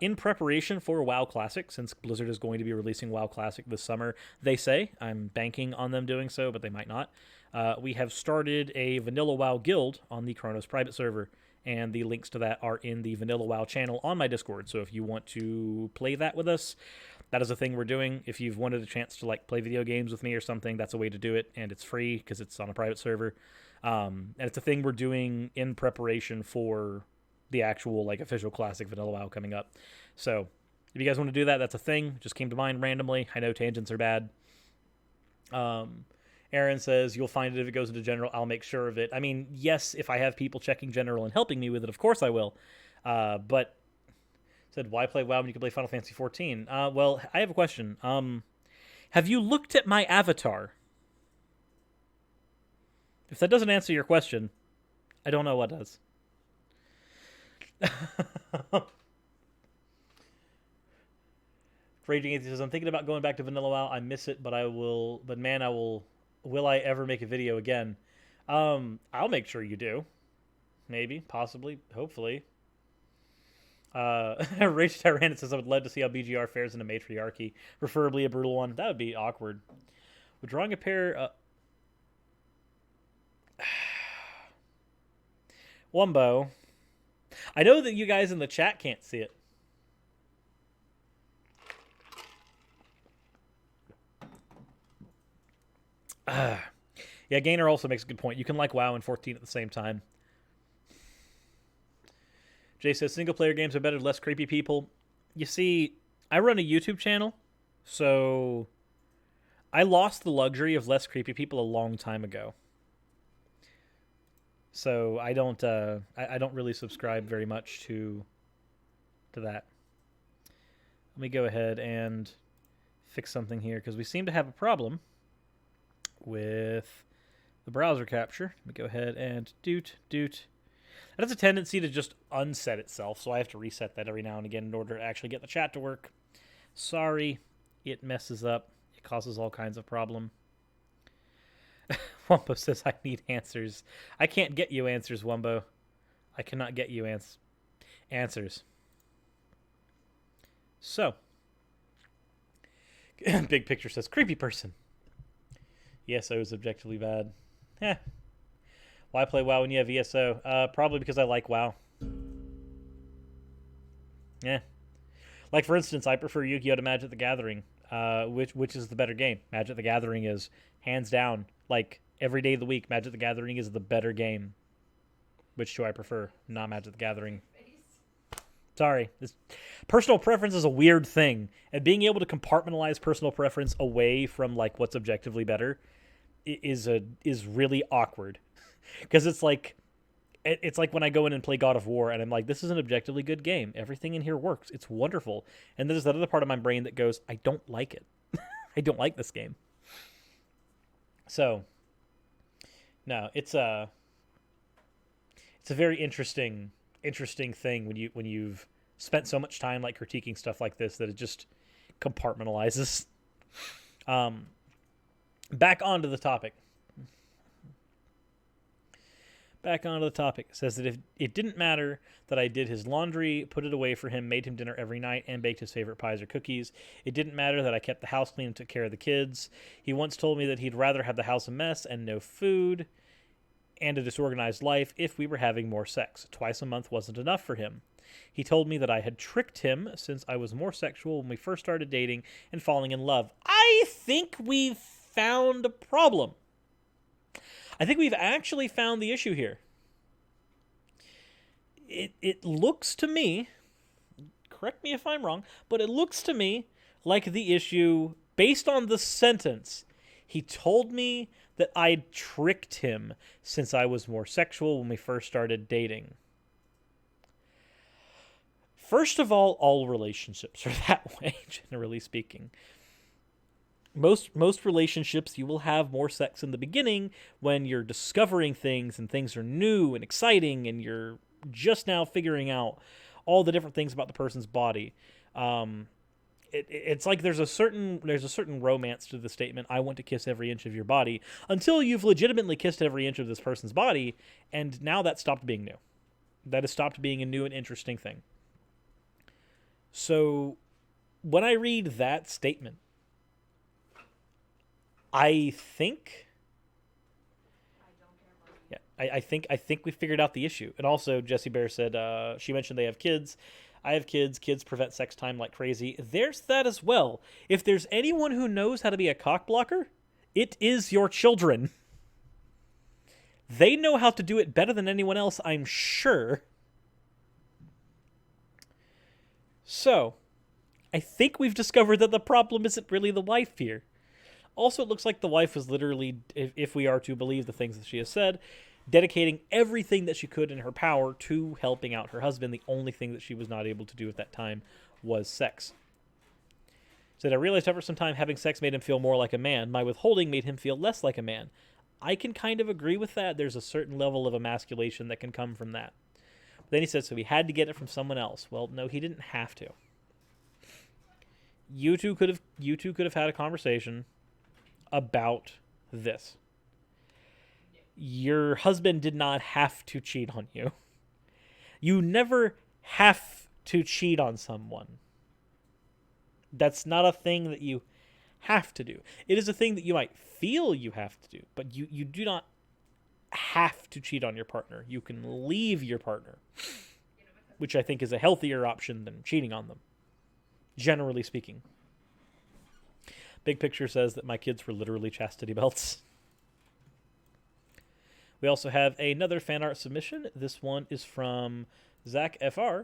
In preparation for WoW Classic, since Blizzard is going to be releasing WoW Classic this summer, they say, I'm banking on them doing so, but they might not. We have started a Vanilla WoW guild on the Chronos private server, and the links to that are in the Vanilla WoW channel on my Discord. So if you want to play that with us, that is a thing we're doing. If you've wanted a chance to play video games with me or something, that's a way to do it, and it's free because it's on a private server. And it's a thing we're doing in preparation for the actual official classic Vanilla WoW coming up. So if you guys want to do that, that's a thing. Just came to mind randomly. I know tangents are bad. Aaron says, you'll find it if it goes into general. I'll make sure of it. I mean, yes, if I have people checking general and helping me with it, of course I will. But said, why play WoW when you can play Final Fantasy 14? Well, I have a question. Have you looked at my avatar? If that doesn't answer your question, I don't know what does. Raging Atheist says, I'm thinking about going back to Vanilla WoW. I miss it, but I will. But man, I will. Will I ever make a video again? I'll make sure you do. Maybe, possibly, hopefully. Rage Tyrannus says, I would love to see how BGR fares in a matriarchy, preferably a brutal one. That would be awkward. Withdrawing a pair. Wumbo. I know that you guys in the chat can't see it. Yeah, Gainer also makes a good point. You can like WoW and 14 at the same time. Jay says, single-player games are better, less creepy people. You see, I run a YouTube channel, so I lost the luxury of less creepy people a long time ago. So I don't really subscribe very much to that. Let me go ahead and fix something here, because we seem to have a problem with the browser capture. Let me go ahead and doot. It has a tendency to just unset itself, so I have to reset that every now and again in order to actually get the chat to work. Sorry, it messes up. It causes all kinds of problem. Wumbo says, I need answers. I can't get you answers, Wumbo. I cannot get you answers. So, Big Picture says, creepy person. ESO is objectively bad. Why play WoW when you have ESO? Probably because I like WoW. Yeah. Like, for instance, I prefer Yu-Gi-Oh! To Magic the Gathering. Which is the better game? Magic the Gathering is, hands down, like, every day of the week, Magic the Gathering is the better game. Which do I prefer? Not Magic the Gathering. Sorry. Personal preference is a weird thing. And being able to compartmentalize personal preference away from, like, what's objectively better is really awkward. Because it's like when I go in and play God of War and I'm like, this is an objectively good game. Everything in here works. It's wonderful. And there's that other part of my brain that goes, I don't like it. I don't like this game. So, no, it's a very interesting thing when you've spent so much time like critiquing stuff like this that it just compartmentalizes. Back onto the topic. It says that if it didn't matter that I did his laundry, put it away for him, made him dinner every night, and baked his favorite pies or cookies. It didn't matter that I kept the house clean and took care of the kids. He once told me that he'd rather have the house a mess and no food and a disorganized life if we were having more sex. Twice a month wasn't enough for him. He told me that I had tricked him since I was more sexual when we first started dating and falling in love. I think we've found a problem. I think we've actually found the issue here. It looks to me, correct me if I'm wrong, but it looks to me like the issue, based on the sentence, he told me that I'd tricked him since I was more sexual when we first started dating. First of all relationships are that way, generally speaking. Most relationships, you will have more sex in the beginning when you're discovering things and things are new and exciting and you're just now figuring out all the different things about the person's body. It's like there's a certain romance to the statement, I want to kiss every inch of your body, until you've legitimately kissed every inch of this person's body, and now that stopped being new. That has stopped being a new and interesting thing. So when I read that statement, I think we figured out the issue. And also, Jessie Bear said, she mentioned they have kids. I have kids. Kids prevent sex time like crazy. There's that as well. If there's anyone who knows how to be a cock blocker, it is your children. They know how to do it better than anyone else, I'm sure. So, I think we've discovered that the problem isn't really the wife here. Also, it looks like the wife was literally, if we are to believe the things that she has said, dedicating everything that she could in her power to helping out her husband. The only thing that she was not able to do at that time was sex. Said, I realized after some time having sex made him feel more like a man. My withholding made him feel less like a man. I can kind of agree with that. There's a certain level of emasculation that can come from that. But then he said, so he had to get it from someone else. Well, no, he didn't have to. You two could have had a conversation about this. Your husband did not have to cheat on you. You never have to cheat on someone. That's not a thing that you have to do. It is a thing that you might feel you have to do, but you do not have to cheat on your partner. You can leave your partner, which I think is a healthier option than cheating on them, generally speaking. Big Picture says that my kids were literally chastity belts. We also have another fan art submission. This one is from Zach FR,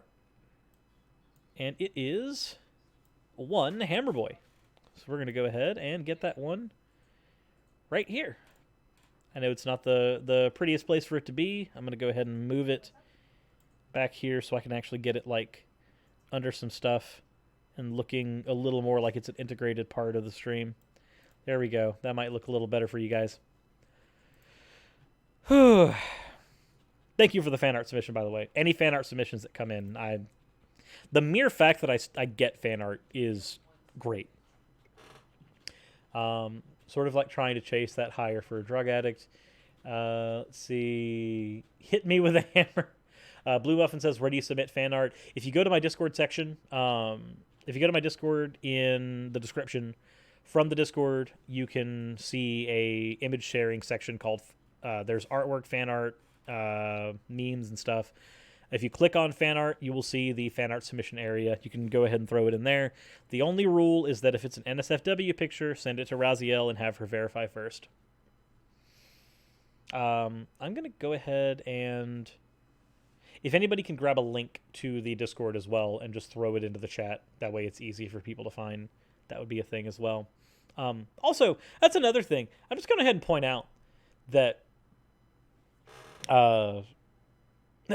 and it is one Hammer Boy. So we're going to go ahead and get that one right here. I know it's not the prettiest place for it to be. I'm going to go ahead and move it back here so I can actually get it like under some stuff and looking a little more like it's an integrated part of the stream. There we go. That might look a little better for you guys. Thank you for the fan art submission, by the way. Any fan art submissions that come in, the mere fact that I get fan art is great. Sort of like trying to chase that higher for a drug addict. Let's see. Hit me with a hammer. Blue Muffin says, where do you submit fan art? If you go to my Discord section, if you go to my Discord in the description, from the Discord, you can see a image sharing section called, there's artwork, fan art, memes and stuff. If you click on fan art, you will see the fan art submission area. You can go ahead and throw it in there. The only rule is that if it's an NSFW picture, send it to Raziel and have her verify first. I'm going to go ahead and, if anybody can grab a link to the Discord as well and just throw it into the chat, that way it's easy for people to find, that would be a thing as well. Also, that's another thing. I'm just going to go ahead and point out that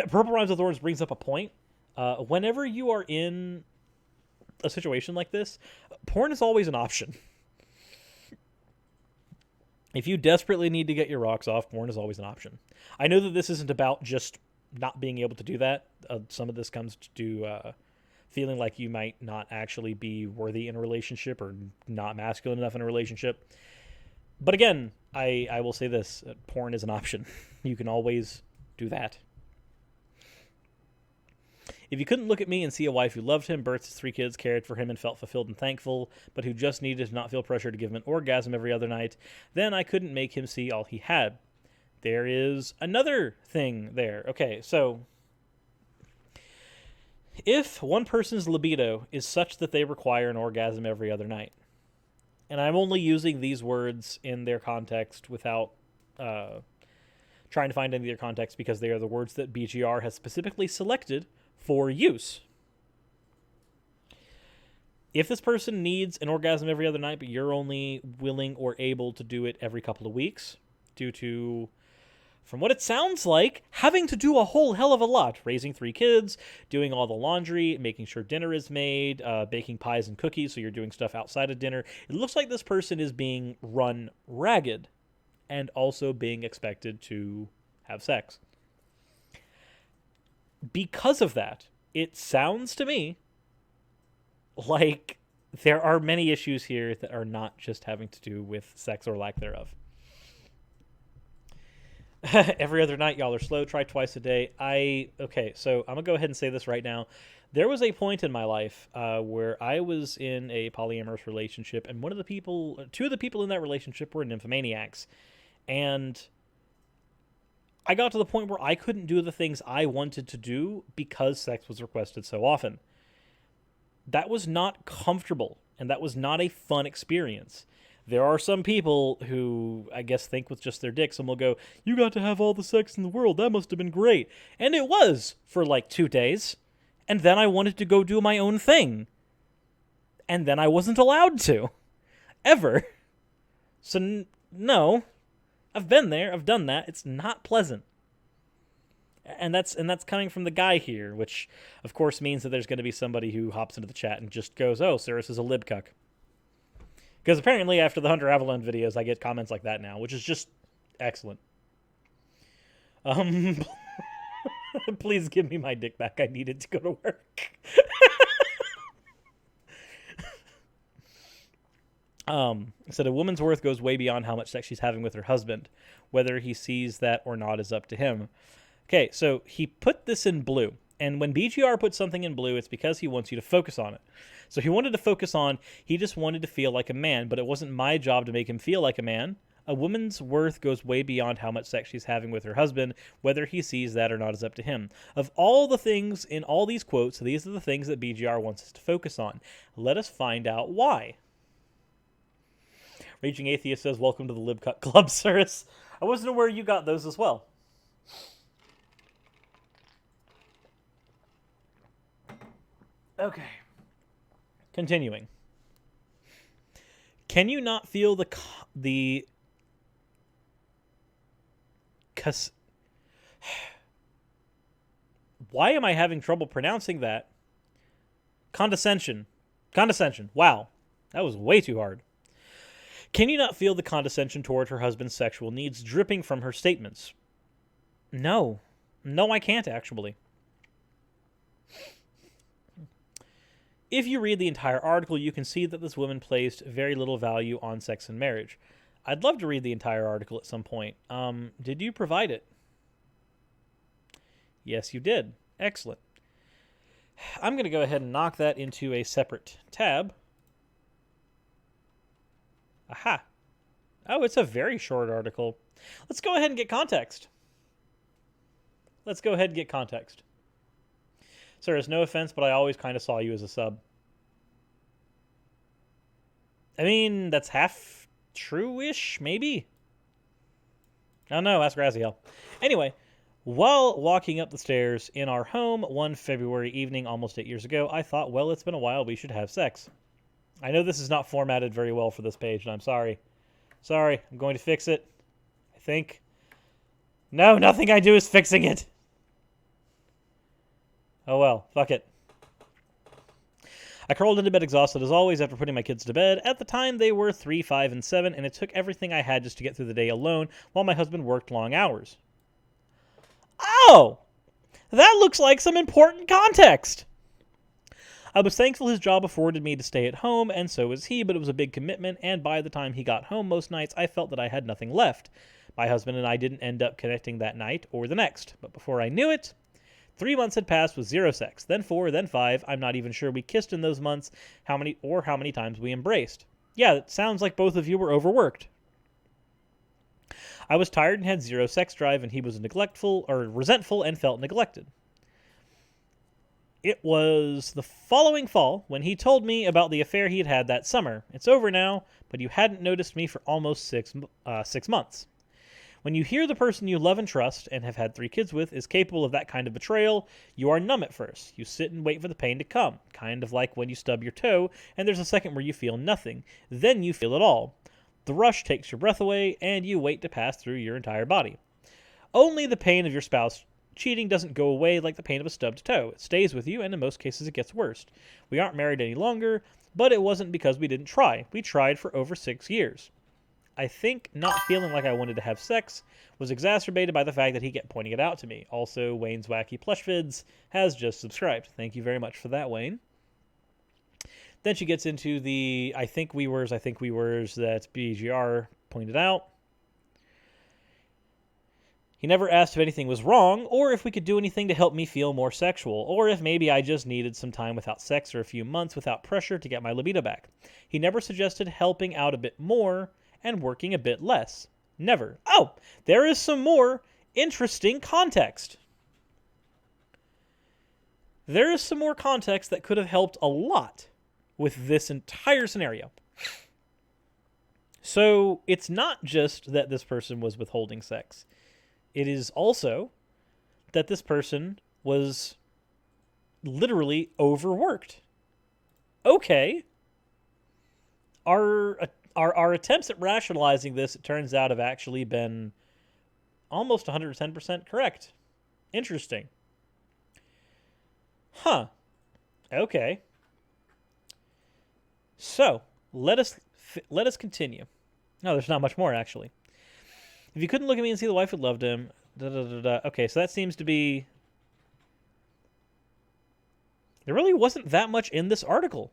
Purple Rhymes with Thorns brings up a point. Whenever you are in a situation like this, porn is always an option. If you desperately need to get your rocks off, porn is always an option. I know that this isn't about just not being able to do that. Some of this comes to feeling like you might not actually be worthy in a relationship or not masculine enough in a relationship. But again, I will say this, porn is an option. You can always do that. If you couldn't look at me and see a wife who loved him, birthed his 3 kids, cared for him, and felt fulfilled and thankful, but who just needed to not feel pressure to give him an orgasm every other night, then I couldn't make him see all he had. There is another thing there. Okay, so if one person's libido is such that they require an orgasm every other night, and I'm only using these words in their context without trying to find any other context because they are the words that BGR has specifically selected for use. If this person needs an orgasm every other night, but you're only willing or able to do it every couple of weeks due to, from what it sounds like, having to do a whole hell of a lot. Raising 3 kids, doing all the laundry, making sure dinner is made, baking pies and cookies, so you're doing stuff outside of dinner. It looks like this person is being run ragged and also being expected to have sex. Because of that, it sounds to me like there are many issues here that are not just having to do with sex or lack thereof. Every other night, y'all are slow. Try twice a day. Okay, so I'm going to go ahead and say this right now. There was a point in my life where I was in a polyamorous relationship, and 2 of the people in that relationship were nymphomaniacs. And I got to the point where I couldn't do the things I wanted to do because sex was requested so often. That was not comfortable, and that was not a fun experience. There are some people who, I guess, think with just their dicks and will go, you got to have all the sex in the world, that must have been great. And it was, for like 2 days. And then I wanted to go do my own thing. And then I wasn't allowed to. Ever. So, no. I've been there. I've done that. It's not pleasant. And that's coming from the guy here, which, of course, means that there's going to be somebody who hops into the chat and just goes, oh, Cirrus is a libcuck. Because apparently after the Hunter Avalon videos, I get comments like that now, which is just excellent. Please give me my dick back. I need it to go to work. Said a woman's worth goes way beyond how much sex she's having with her husband. Whether he sees that or not is up to him. Okay, so he put this in blue. And when BGR puts something in blue, it's because he wants you to focus on it. So he wanted to focus on, he just wanted to feel like a man, but it wasn't my job to make him feel like a man. A woman's worth goes way beyond how much sex she's having with her husband. Whether he sees that or not is up to him. Of all the things in all these quotes, these are the things that BGR wants us to focus on. Let us find out why. Raging Atheist says, welcome to the Libcut Club, Cirrus. I wasn't aware you got those as well. Okay. Continuing. Can you not feel why am I having trouble pronouncing that? Condescension. Condescension. Wow. That was way too hard. Can you not feel the condescension toward her husband's sexual needs dripping from her statements? No. No, I can't, actually. If you read the entire article, you can see that this woman placed very little value on sex and marriage. I'd love to read the entire article at some point. Did you provide it? Yes, you did. Excellent. I'm going to go ahead and knock that into a separate tab. Aha. Oh, it's a very short article. Let's go ahead and get context. Let's go ahead and get context. Sir, there's no offense, but I always kind of saw you as a sub. I mean, that's half true-ish, maybe? I don't know, ask Raziel. Anyway, while walking up the stairs in our home one February evening almost 8 years ago, I thought, well, it's been a while, we should have sex. I know this is not formatted very well for this page, and I'm sorry. Sorry, I'm going to fix it. I think. No, nothing I do is fixing it. Oh well, fuck it. I crawled into bed exhausted as always after putting my kids to bed. At the time, they were 3, 5, and 7, and it took everything I had just to get through the day alone while my husband worked long hours. Oh! That looks like some important context! I was thankful his job afforded me to stay at home, and so was he, but it was a big commitment, and by the time he got home most nights, I felt that I had nothing left. My husband and I didn't end up connecting that night or the next, but before I knew it, 3 months had passed with 0 sex, then 4, then 5. I'm not even sure we kissed in those months, how many times we embraced. Yeah, it sounds like both of you were overworked. I was tired and had 0 sex drive, and he was resentful and felt neglected. It was the following fall when he told me about the affair he had had that summer. It's over now, but you hadn't noticed me for almost 6 months. When you hear the person you love and trust and have had 3 kids with is capable of that kind of betrayal, you are numb at first. You sit and wait for the pain to come, kind of like when you stub your toe and there's a second where you feel nothing. Then you feel it all. The rush takes your breath away and you wait to pass through your entire body. Only the pain of your spouse cheating doesn't go away like the pain of a stubbed toe. It stays with you, and in most cases it gets worse. We aren't married any longer, but it wasn't because we didn't try. We tried for over 6 years. I think not feeling like I wanted to have sex was exacerbated by the fact that he kept pointing it out to me. Also, Wayne's Wacky Plush Vids has just subscribed. Thank you very much for that, Wayne. Then she gets into the I think we wers that BGR pointed out. He never asked if anything was wrong, or if we could do anything to help me feel more sexual, or if maybe I just needed some time without sex or a few months without pressure to get my libido back. He never suggested helping out a bit more and working a bit less. Never. Oh, there is some more interesting context. There is some more context that could have helped a lot with this entire scenario. So, it's not just that this person was withholding sex. It is also that this person was literally overworked. Okay. our attempts at rationalizing this, it turns out, have actually been almost 110% correct. Interesting. Huh. Okay. So, let us continue. No, there's not much more, actually. If you couldn't look at me and see the wife who loved him... Da, da, da, da. Okay, so that seems to be... There really wasn't that much in this article.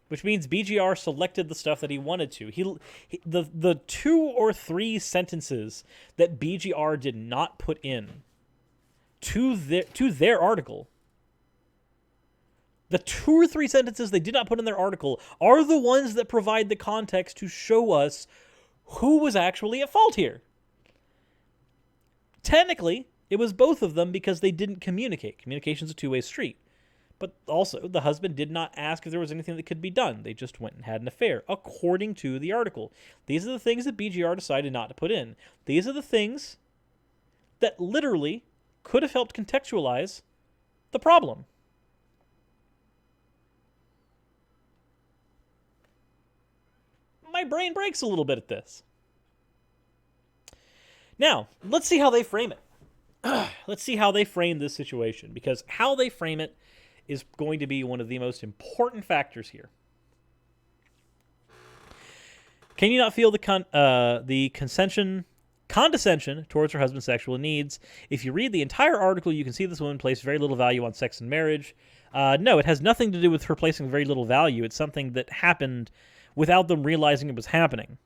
Which means BGR selected the stuff that he wanted to. The 2 or 3 sentences that BGR did not put in to their article, the 2 or 3 sentences they did not put in their article are the ones that provide the context to show us who was actually at fault here. Technically, it was both of them because they didn't communicate. Communication's a two-way street. But also, the husband did not ask if there was anything that could be done. They just went and had an affair, according to the article. These are the things that BGR decided not to put in. These are the things that literally could have helped contextualize the problem. My brain breaks a little bit at this. Now, let's see how they frame it. Let's see how they frame this situation, because how they frame it is going to be one of the most important factors here. Can you not feel the condescension towards her husband's sexual needs? If you read the entire article, you can see this woman placed very little value on sex and marriage. No, it has nothing to do with her placing very little value. It's something that happened without them realizing it was happening.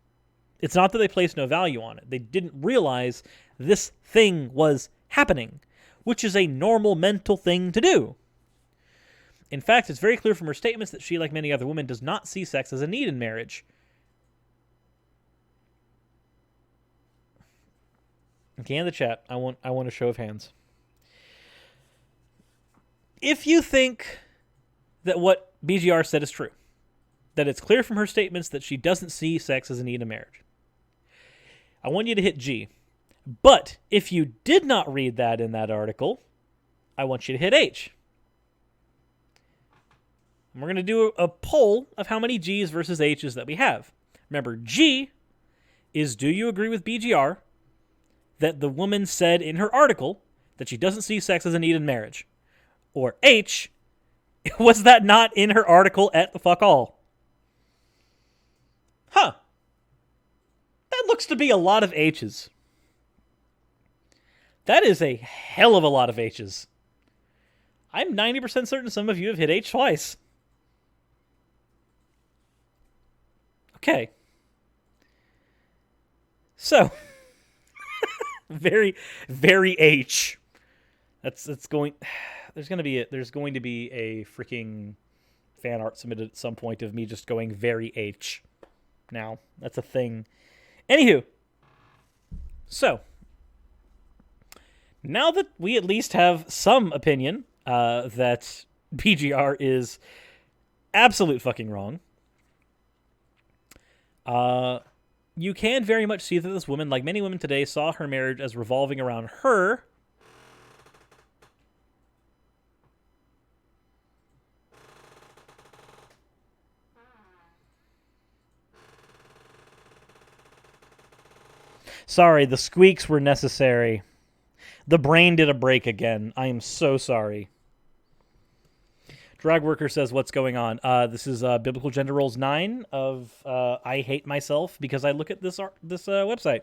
It's not that they placed no value on it. They didn't realize this thing was happening, which is a normal mental thing to do. In fact, it's very clear from her statements that she, like many other women, does not see sex as a need in marriage. Okay, in the chat, I want a show of hands. If you think that what BGR said is true, that it's clear from her statements that she doesn't see sex as a need in marriage, I want you to hit G. But if you did not read that in that article, I want you to hit H. And we're going to do a poll of how many G's versus H's that we have. Remember, G is, do you agree with BGR that the woman said in her article that she doesn't see sex as a need in marriage? Or H, was that not in her article at the fuck all? Huh. That looks to be a lot of H's. That is a hell of a lot of H's. I'm 90% certain some of you have hit H twice. Okay. So, very, very H. That's going. There's going to be a freaking fan art submitted at some point of me just going very H. Now that's a thing. Anywho, so now that we at least have some opinion that BGR is absolute fucking wrong. You can very much see that this woman, like many women today, saw her marriage as revolving around her. Sorry, the squeaks were necessary. The brain did a break again. I am so sorry. Drag Worker says, what's going on? This is Biblical Gender Roles 9 of I Hate Myself because I look at this website.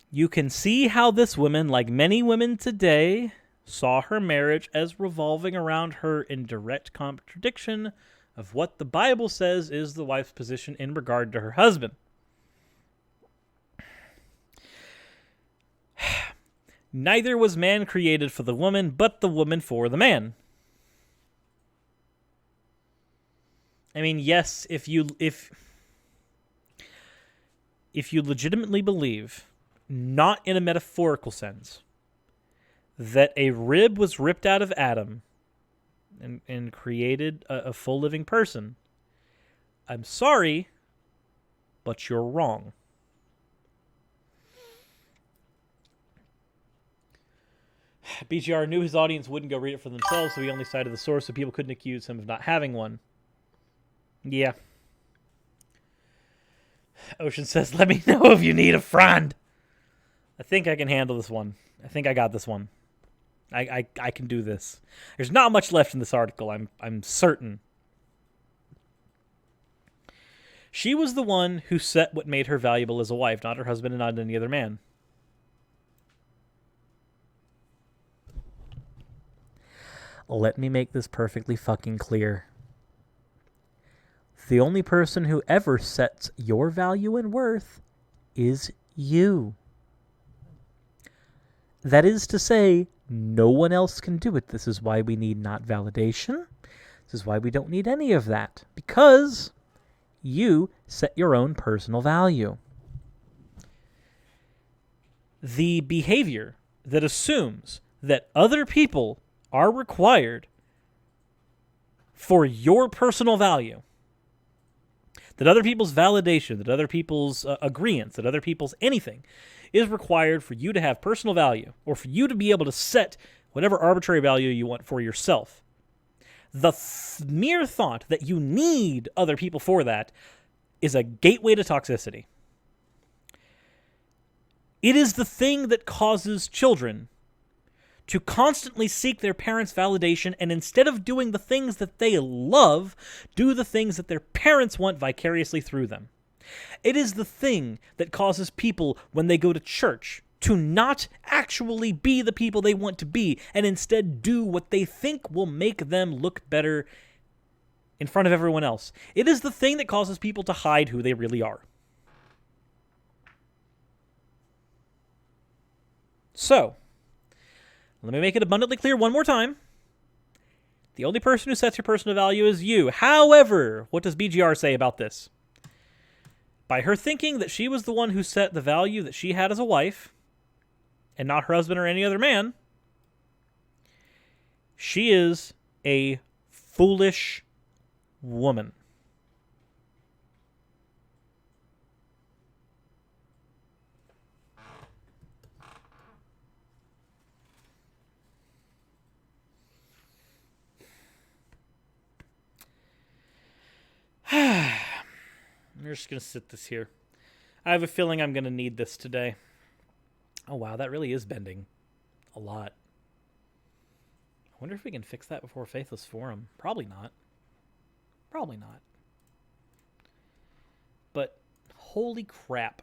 You can see how this woman, like many women today, saw her marriage as revolving around her in direct contradiction of what the Bible says is the wife's position in regard to her husband. Neither was man created for the woman, but the woman for the man. I mean, yes, if you legitimately believe, not in a metaphorical sense, that a rib was ripped out of Adam and created a full living person, I'm sorry, but you're wrong. BGR knew his audience wouldn't go read it for themselves, so he only cited the source so people couldn't accuse him of not having one. Yeah. Ocean says, let me know if you need a friend. I think I can handle this one. I think I got this one. I can do this. There's not much left in this article, I'm certain. She was the one who set what made her valuable as a wife, not her husband and not any other man. Let me make this perfectly fucking clear. The only person who ever sets your value and worth is you. That is to say, no one else can do it. This is why we need not validation. This is why we don't need any of that. Because you set your own personal value. The behavior that assumes that other people are required for your personal value, that other people's validation, that other people's agreeance, that other people's anything is required for you to have personal value or for you to be able to set whatever arbitrary value you want for yourself. The mere thought that you need other people for that is a gateway to toxicity. It is the thing that causes children to constantly seek their parents' validation, and instead of doing the things that they love, do the things that their parents want vicariously through them. It is the thing that causes people, when they go to church, to not actually be the people they want to be, and instead do what they think will make them look better in front of everyone else. It is the thing that causes people to hide who they really are. So, let me make it abundantly clear one more time. The only person who sets your personal value is you. However, what does BGR say about this? By her thinking that she was the one who set the value that she had as a wife, and not her husband or any other man, she is a foolish woman. I'm just going to sit this here. I have a feeling I'm going to need this today. Oh, wow, that really is bending a lot. I wonder if we can fix that before Faithless Forum. Probably not. Probably not. But, holy crap.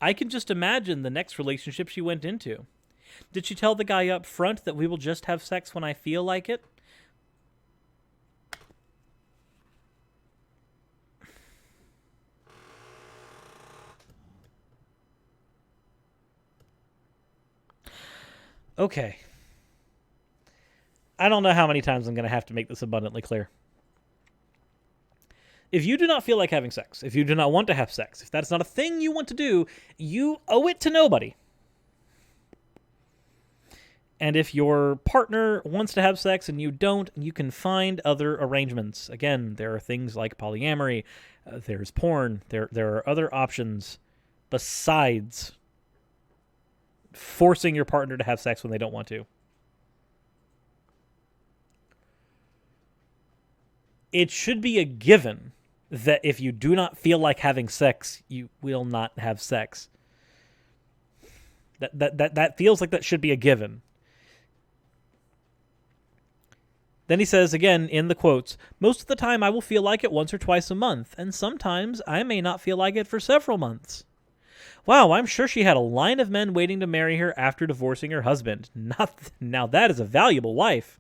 I can just imagine the next relationship she went into. Did she tell the guy up front that we will just have sex when I feel like it? Okay. I don't know how many times I'm going to have to make this abundantly clear. If you do not feel like having sex, if you do not want to have sex, if that's not a thing you want to do, you owe it to nobody. And if your partner wants to have sex and you don't, you can find other arrangements. Again, there are things like polyamory, there's porn, there are other options besides forcing your partner to have sex when they don't want to. It should be a given that if you do not feel like having sex, you will not have sex. That feels like that should be a given. Then he says, again, in the quotes, most of the time I will feel like it once or twice a month, and sometimes I may not feel like it for several months. Wow, I'm sure she had a line of men waiting to marry her after divorcing her husband. Now that is a valuable wife.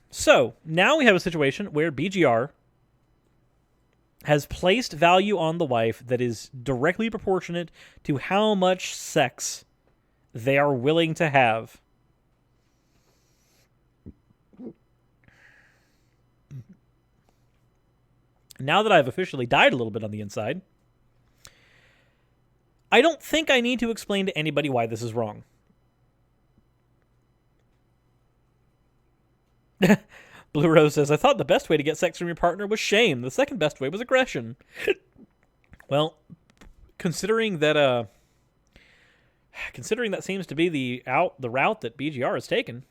So, now we have a situation where BGR has placed value on the wife that is directly proportionate to how much sex they are willing to have. Now that I've officially died a little bit on the inside, I don't think I need to explain to anybody why this is wrong. Blue Rose says, I thought the best way to get sex from your partner was shame. The second best way was aggression. Well, considering that seems to be the route that BGR has taken.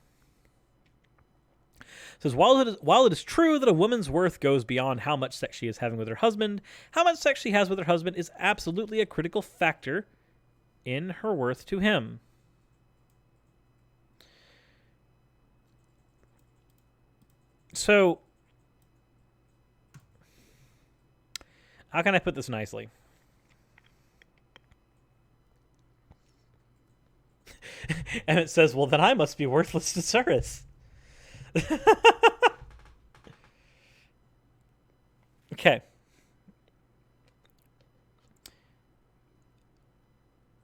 It says, while it is true that a woman's worth goes beyond how much sex she is having with her husband, how much sex she has with her husband is absolutely a critical factor in her worth to him. So, how can I put this nicely? And it says, well, then I must be worthless to Cirrus. Okay.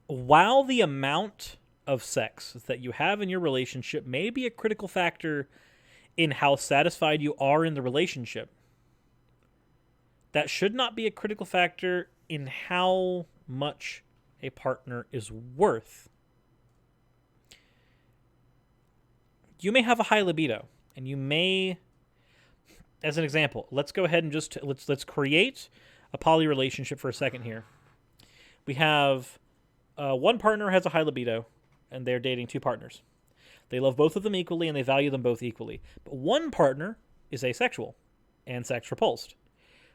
While the amount of sex that you have in your relationship may be a critical factor in how satisfied you are in the relationship, that should not be a critical factor in how much a partner is worth. You may have a high libido, and you may, as an example, let's go ahead and just let's create a poly relationship for a second here. We have one partner has a high libido, and they're dating two partners. They love both of them equally, and they value them both equally. But one partner is asexual and sex repulsed.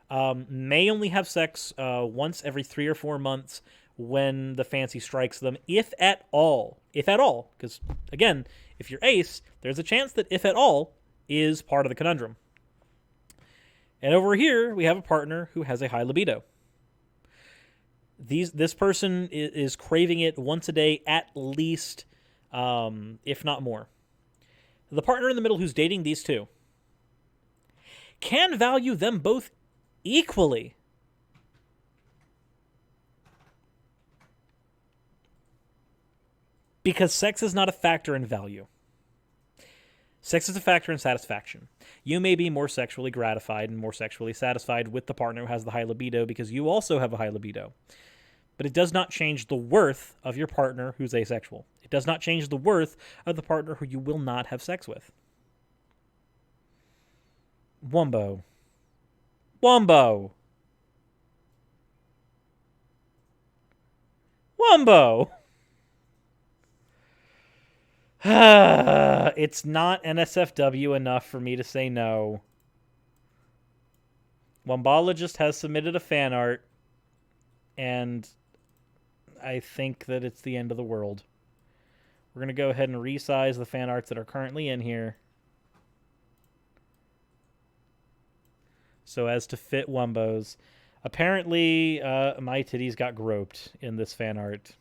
May only have sex once every 3 or 4 months when the fancy strikes them, if at all. If at all. Because, again, if you're ace, there's a chance that if at all is part of the conundrum. And over here, we have a partner who has a high libido. This person is craving it once a day at least, if not more. The partner in the middle who's dating these two can value them both equally. Because sex is not a factor in value. Sex is a factor in satisfaction. You may be more sexually gratified and more sexually satisfied with the partner who has the high libido because you also have a high libido. But it does not change the worth of your partner who's asexual. It does not change the worth of the partner who you will not have sex with. Wumbo. Wumbo. Wumbo. It's not NSFW enough for me to say no. Wumbologist has submitted a fan art, and I think that it's the end of the world. We're going to go ahead and resize the fan arts that are currently in here so as to fit Wumbo's. Apparently, my titties got groped in this fan art.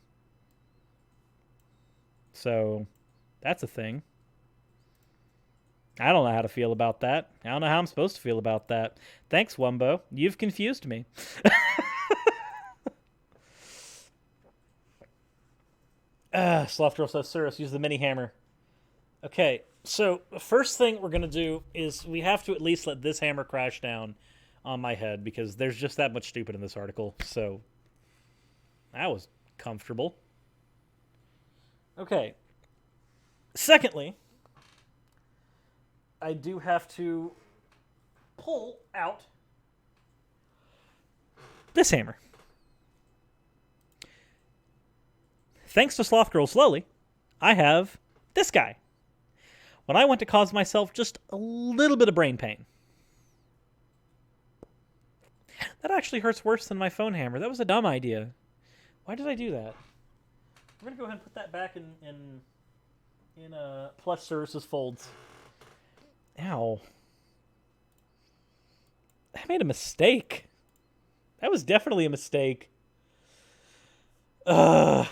So, that's a thing. I don't know how to feel about that. I don't know how I'm supposed to feel about that. Thanks, Wumbo. You've confused me. Sloth Girl says, Cirrus, use the mini hammer. Okay, so the first thing we're going to do is we have to at least let this hammer crash down on my head because there's just that much stupid in this article. So, that was comfortable. Okay. Secondly, I do have to pull out this hammer. Thanks to Sloth Girl Slowly, I have this guy. When I want to cause myself just a little bit of brain pain. That actually hurts worse than my phone hammer. That was a dumb idea. Why did I do that? We're going to go ahead and put that back in Plush Services folds. Ow. I made a mistake. That was definitely a mistake. This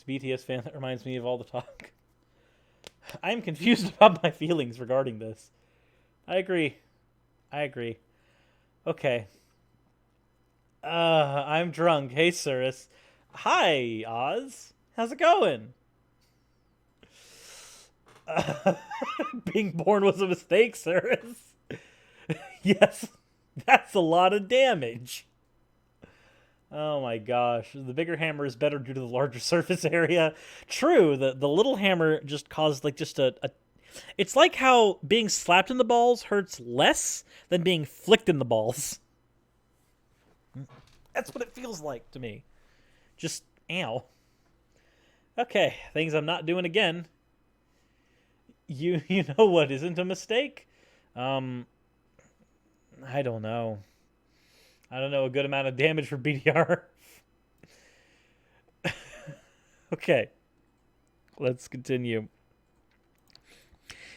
BTS fan that reminds me of all the talk. I'm confused about my feelings regarding this. I agree. Okay. I'm drunk. Hey, Cirrus. Hi, Oz. How's it going? Being born was a mistake, Cirrus. Yes, that's a lot of damage. Oh my gosh. The bigger hammer is better due to the larger surface area. True, the little hammer just caused like just a It's like how being slapped in the balls hurts less than being flicked in the balls. That's what it feels like to me. Just, ow. Okay, things I'm not doing again. You know what isn't a mistake? I don't know. I don't know, a good amount of damage for BDR. Okay, let's continue.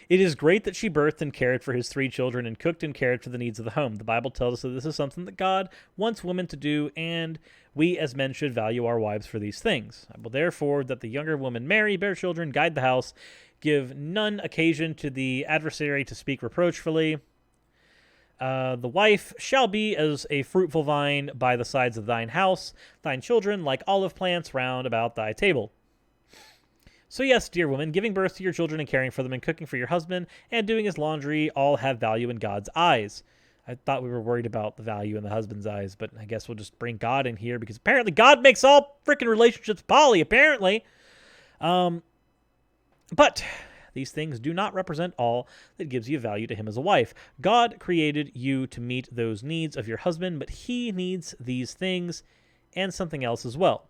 It is great that she birthed and cared for his 3 children and cooked and cared for the needs of the home. The Bible tells us that this is something that God wants women to do, and we as men should value our wives for these things. I will therefore that the younger woman marry, bear children, guide the house, give none occasion to the adversary to speak reproachfully. The wife shall be as a fruitful vine by the sides of thine house, thine children like olive plants round about thy table. So yes, dear woman, giving birth to your children and caring for them and cooking for your husband and doing his laundry all have value in God's eyes. I thought we were worried about the value in the husband's eyes, but I guess we'll just bring God in here because apparently God makes all freaking relationships poly, apparently. But these things do not represent all that gives you value to him as a wife. God created you to meet those needs of your husband, but he needs these things and something else as well.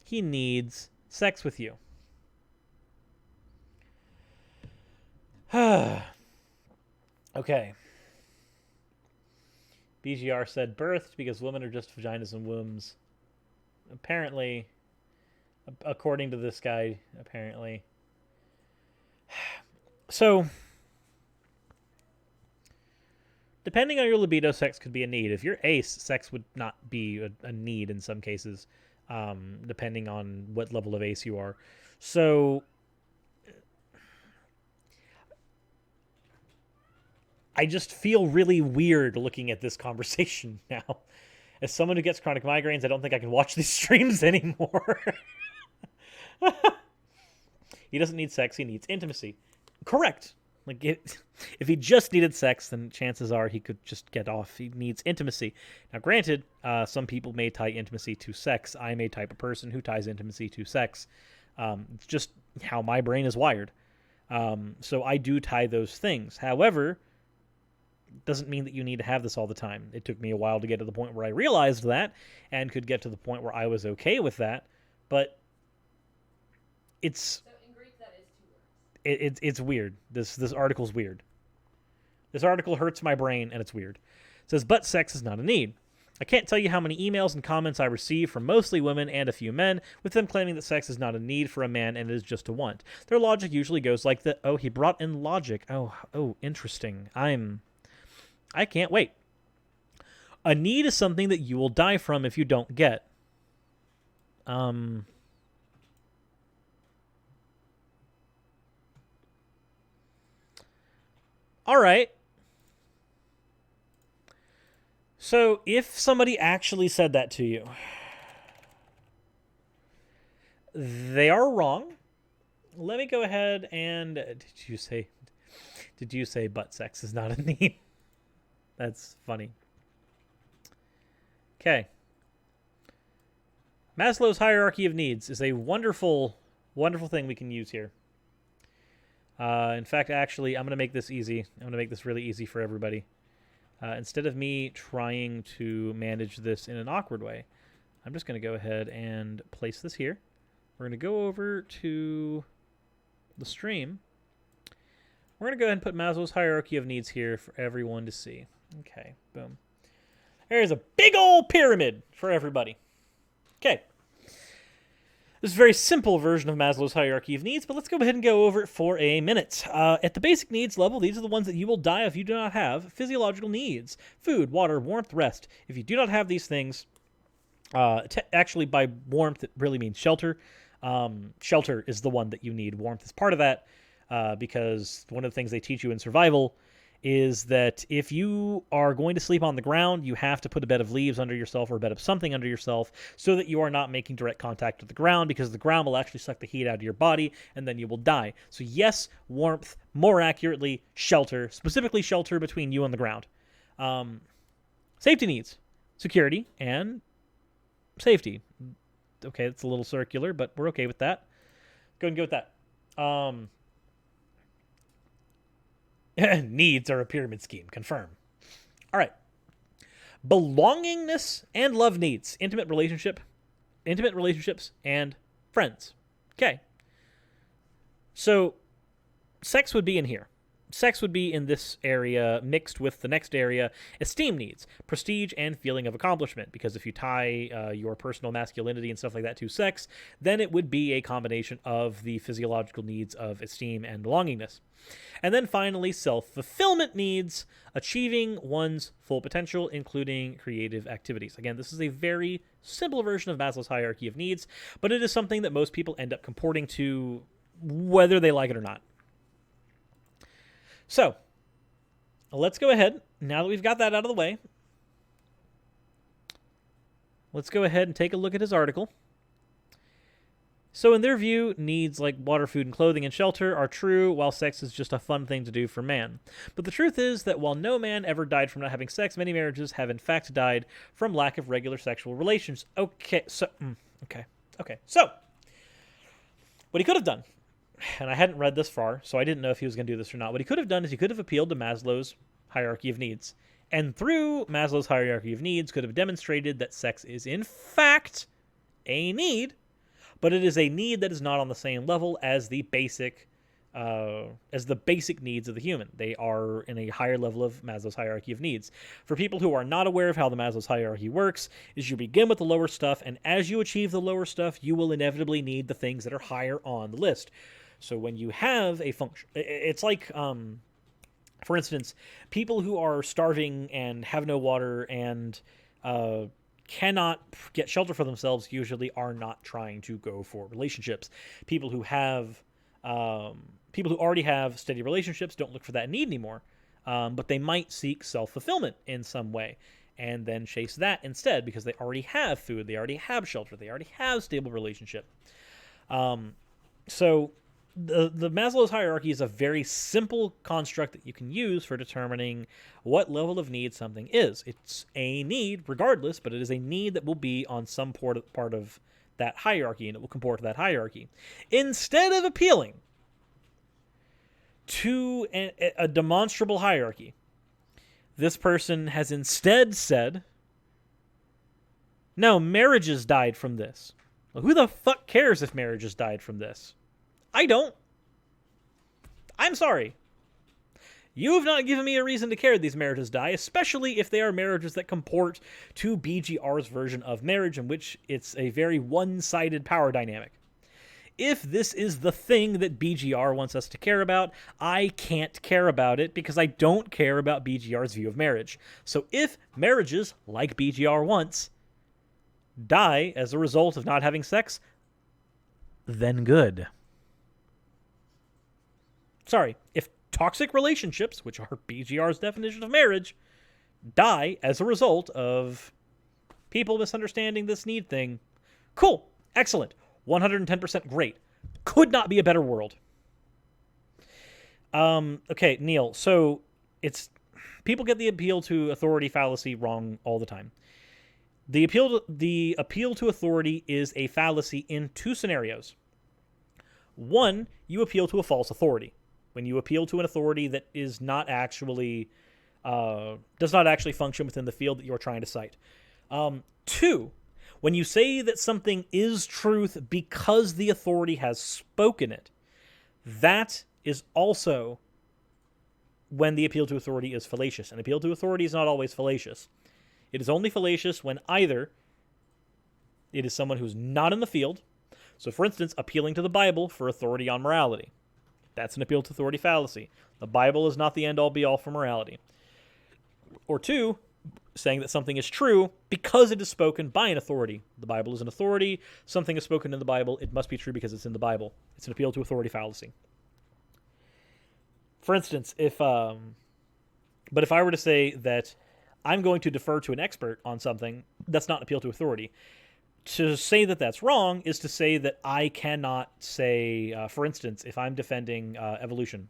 He needs sex with you. Okay. BGR said birthed because women are just vaginas and wombs. Apparently, according to this guy, apparently. So, depending on your libido, sex could be a need. If you're ace, sex would not be a need in some cases, depending on what level of ace you are. So, I just feel really weird looking at this conversation now. As someone who gets chronic migraines, I don't think I can watch these streams anymore. He doesn't need sex, he needs intimacy. Correct. Like, if he just needed sex, then chances are he could just get off. He needs intimacy. Now, granted, some people may tie intimacy to sex. I'm a type of person who ties intimacy to sex. It's just how my brain is wired. So I do tie those things. However, doesn't mean that you need to have this all the time. It took me a while to get to the point where I realized that and could get to the point where I was okay with that. But it's... So in Greek, that is 2 words. It's weird. This article's weird. This article hurts my brain, and it's weird. It says, but sex is not a need. I can't tell you how many emails and comments I receive from mostly women and a few men, with them claiming that sex is not a need for a man and it is just a want. Their logic usually goes like the, oh, he brought in logic. Oh, interesting. I can't wait. A need is something that you will die from if you don't get. All right. So if somebody actually said that to you, they are wrong. Let me go ahead and did you say butt sex is not a need? That's funny. Okay. Maslow's hierarchy of needs is a wonderful, wonderful thing we can use here. In fact, actually, I'm going to make this easy. I'm going to make this really easy for everybody. Instead of me trying to manage this in an awkward way, I'm just going to go ahead and place this here. We're going to go over to the stream. We're going to go ahead and put Maslow's hierarchy of needs here for everyone to see. Okay, boom. There's a big old pyramid for everybody. Okay. This is a very simple version of Maslow's hierarchy of needs, but let's go ahead and go over it for a minute. At the basic needs level, these are the ones that you will die if you do not have. Physiological needs: food, water, warmth, rest. If you do not have these things, actually by warmth it really means shelter. Shelter is the one that you need. Warmth is part of that, because one of the things they teach you in survival is that if you are going to sleep on the ground, you have to put a bed of leaves under yourself or a bed of something under yourself so that you are not making direct contact with the ground, because the ground will actually suck the heat out of your body and then you will die. So yes, warmth, more accurately, shelter, specifically shelter between you and the ground. Safety needs: security and safety. Okay, it's a little circular, but we're okay with that. Go and go with that. Needs are a pyramid scheme. Confirm. All right. Belongingness and love needs. Intimate relationships, and friends. Okay. So, sex would be in here. Sex would be in this area mixed with the next area, esteem needs, prestige, and feeling of accomplishment. Because if you tie your personal masculinity and stuff like that to sex, then it would be a combination of the physiological needs of esteem and belongingness. And then finally, self-fulfillment needs, achieving one's full potential, including creative activities. Again, this is a very simple version of Maslow's hierarchy of needs, but it is something that most people end up comporting to whether they like it or not. So, let's go ahead, now that we've got that out of the way, let's go ahead and take a look at his article. So in their view, needs like water, food, and clothing and shelter are true, while sex is just a fun thing to do for man. But the truth is that while no man ever died from not having sex, many marriages have in fact died from lack of regular sexual relations. Okay, so what he could have done, and I hadn't read this far, so I didn't know if he was going to do this or not. What he could have done is he could have appealed to Maslow's hierarchy of needs. And through Maslow's hierarchy of needs, could have demonstrated that sex is in fact a need, but it is a need that is not on the same level as the basic needs of the human. They are in a higher level of Maslow's hierarchy of needs. For people who are not aware of how the Maslow's hierarchy works, is you begin with the lower stuff, and as you achieve the lower stuff, you will inevitably need the things that are higher on the list. So when you have a function, it's like, for instance, people who are starving and have no water and cannot get shelter for themselves usually are not trying to go for relationships. People who already have steady relationships don't look for that need anymore, but they might seek self-fulfillment in some way and then chase that instead because they already have food, they already have shelter, they already have stable relationship. So the Maslow's hierarchy is a very simple construct that you can use for determining what level of need something is. It's a need regardless, but it is a need that will be on some part of that hierarchy, and it will comport to that hierarchy. Instead of appealing to a demonstrable hierarchy, this person has instead said, no, marriages died from this. Well, who the fuck cares if marriages died from this? I don't. I'm sorry. You have not given me a reason to care these marriages die, especially if they are marriages that comport to BGR's version of marriage, in which it's a very one-sided power dynamic. If this is the thing that BGR wants us to care about, I can't care about it because I don't care about BGR's view of marriage. So if marriages, like BGR wants, die as a result of not having sex, then good. Sorry, if toxic relationships, which are BGR's definition of marriage, die as a result of people misunderstanding this need thing, cool, excellent, 110% great. Could not be a better world. Okay, Neil, so it's people get the appeal to authority fallacy wrong all the time. The appeal to authority is a fallacy in two scenarios. One, you appeal to a false authority. When you appeal to an authority that is not actually does not actually function within the field that you're trying to cite. Two, when you say that something is truth because the authority has spoken it, that is also when the appeal to authority is fallacious. An appeal to authority is not always fallacious. It is only fallacious when either it is someone who's not in the field. So, for instance, appealing to the Bible for authority on morality. That's an appeal to authority fallacy. The Bible is not the end-all be-all for morality. Or two, saying that something is true because it is spoken by an authority. The Bible is an authority. Something is spoken in the Bible. It must be true because it's in the Bible. It's an appeal to authority fallacy. For instance, if I were to say that I'm going to defer to an expert on something, that's not an appeal to authority. To say that that's wrong is to say that I cannot say, for instance, if I'm defending evolution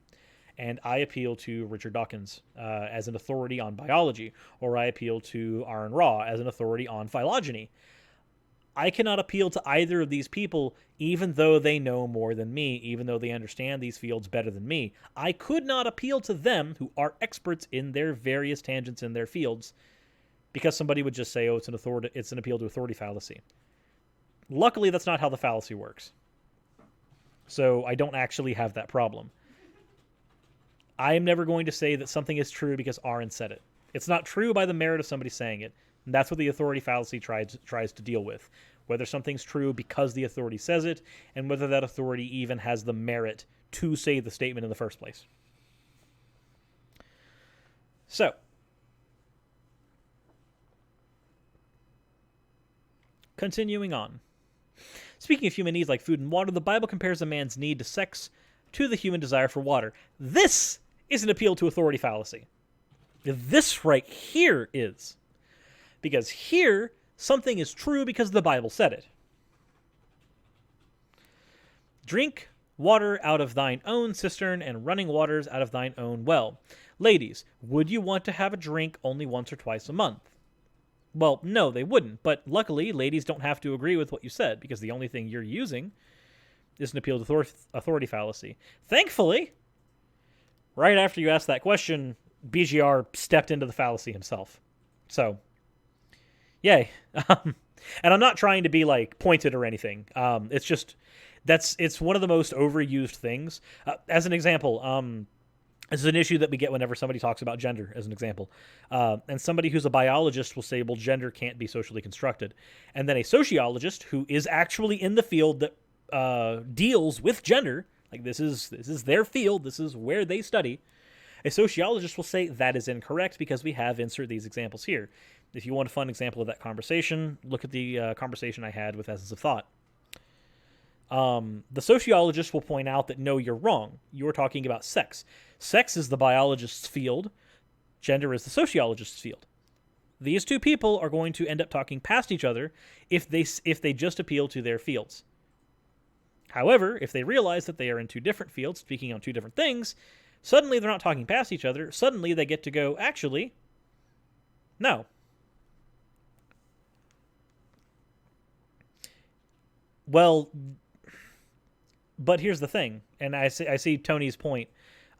and I appeal to Richard Dawkins as an authority on biology, or I appeal to Aaron Ra as an authority on phylogeny, I cannot appeal to either of these people, even though they know more than me, even though they understand these fields better than me. I could not appeal to them, who are experts in their various tangents in their fields, because somebody would just say, oh, it's an appeal to authority fallacy. Luckily, that's not how the fallacy works. So I don't actually have that problem. I am never going to say that something is true because Aaron said it. It's not true by the merit of somebody saying it. And that's what the authority fallacy tries to deal with. Whether something's true because the authority says it, and whether that authority even has the merit to say the statement in the first place. So, continuing on. Speaking of human needs like food and water, the Bible compares a man's need to sex to the human desire for water. This is an appeal to authority fallacy. This right here is. Because here, something is true because the Bible said it. Drink water out of thine own cistern and running waters out of thine own well. Ladies, would you want to have a drink only once or twice a month? Well, no, they wouldn't. But luckily, ladies don't have to agree with what you said, because the only thing you're using is an appeal to authority fallacy. Thankfully, right after you asked that question, BGR stepped into the fallacy himself. So, yay. And I'm not trying to be like pointed or anything. It's just it's one of the most overused things. As an example, this is an issue that we get whenever somebody talks about gender, as an example. And somebody who's a biologist will say, well, gender can't be socially constructed. And then a sociologist who is actually in the field that deals with gender, like this is their field, this is where they study, a sociologist will say that is incorrect because we have insert these examples here. If you want a fun example of that conversation, look at the conversation I had with Essence of Thought. The sociologist will point out that, no, you're wrong. You're talking about sex. Sex is the biologist's field. Gender is the sociologist's field. These two people are going to end up talking past each other if they just appeal to their fields. However, if they realize that they are in two different fields, speaking on two different things, suddenly they're not talking past each other. Suddenly they get to go, actually, no. Well, but here's the thing, and I see Tony's point.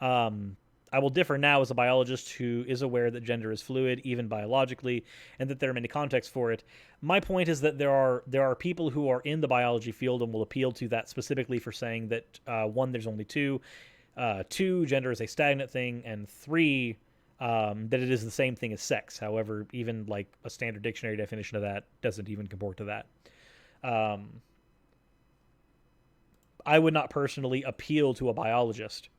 I will differ now as a biologist who is aware that gender is fluid, even biologically, and that there are many contexts for it. My point is that there are people who are in the biology field and will appeal to that specifically for saying that, one, there's only two, two, gender is a stagnant thing, and three, that it is the same thing as sex. However, even like a standard dictionary definition of that doesn't even comport to that. I would not personally appeal to a biologist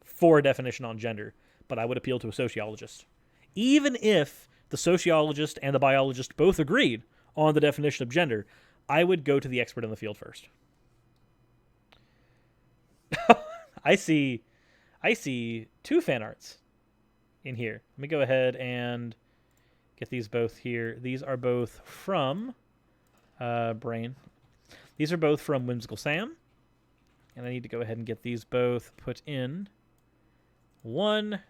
for a definition on gender, but I would appeal to a sociologist. Even if the sociologist and the biologist both agreed on the definition of gender, I would go to the expert in the field first. I see two fan arts in here. Let me go ahead and get these both here. These are both from Brain. These are both from Whimsical Sam. And I need to go ahead and get these both put in one.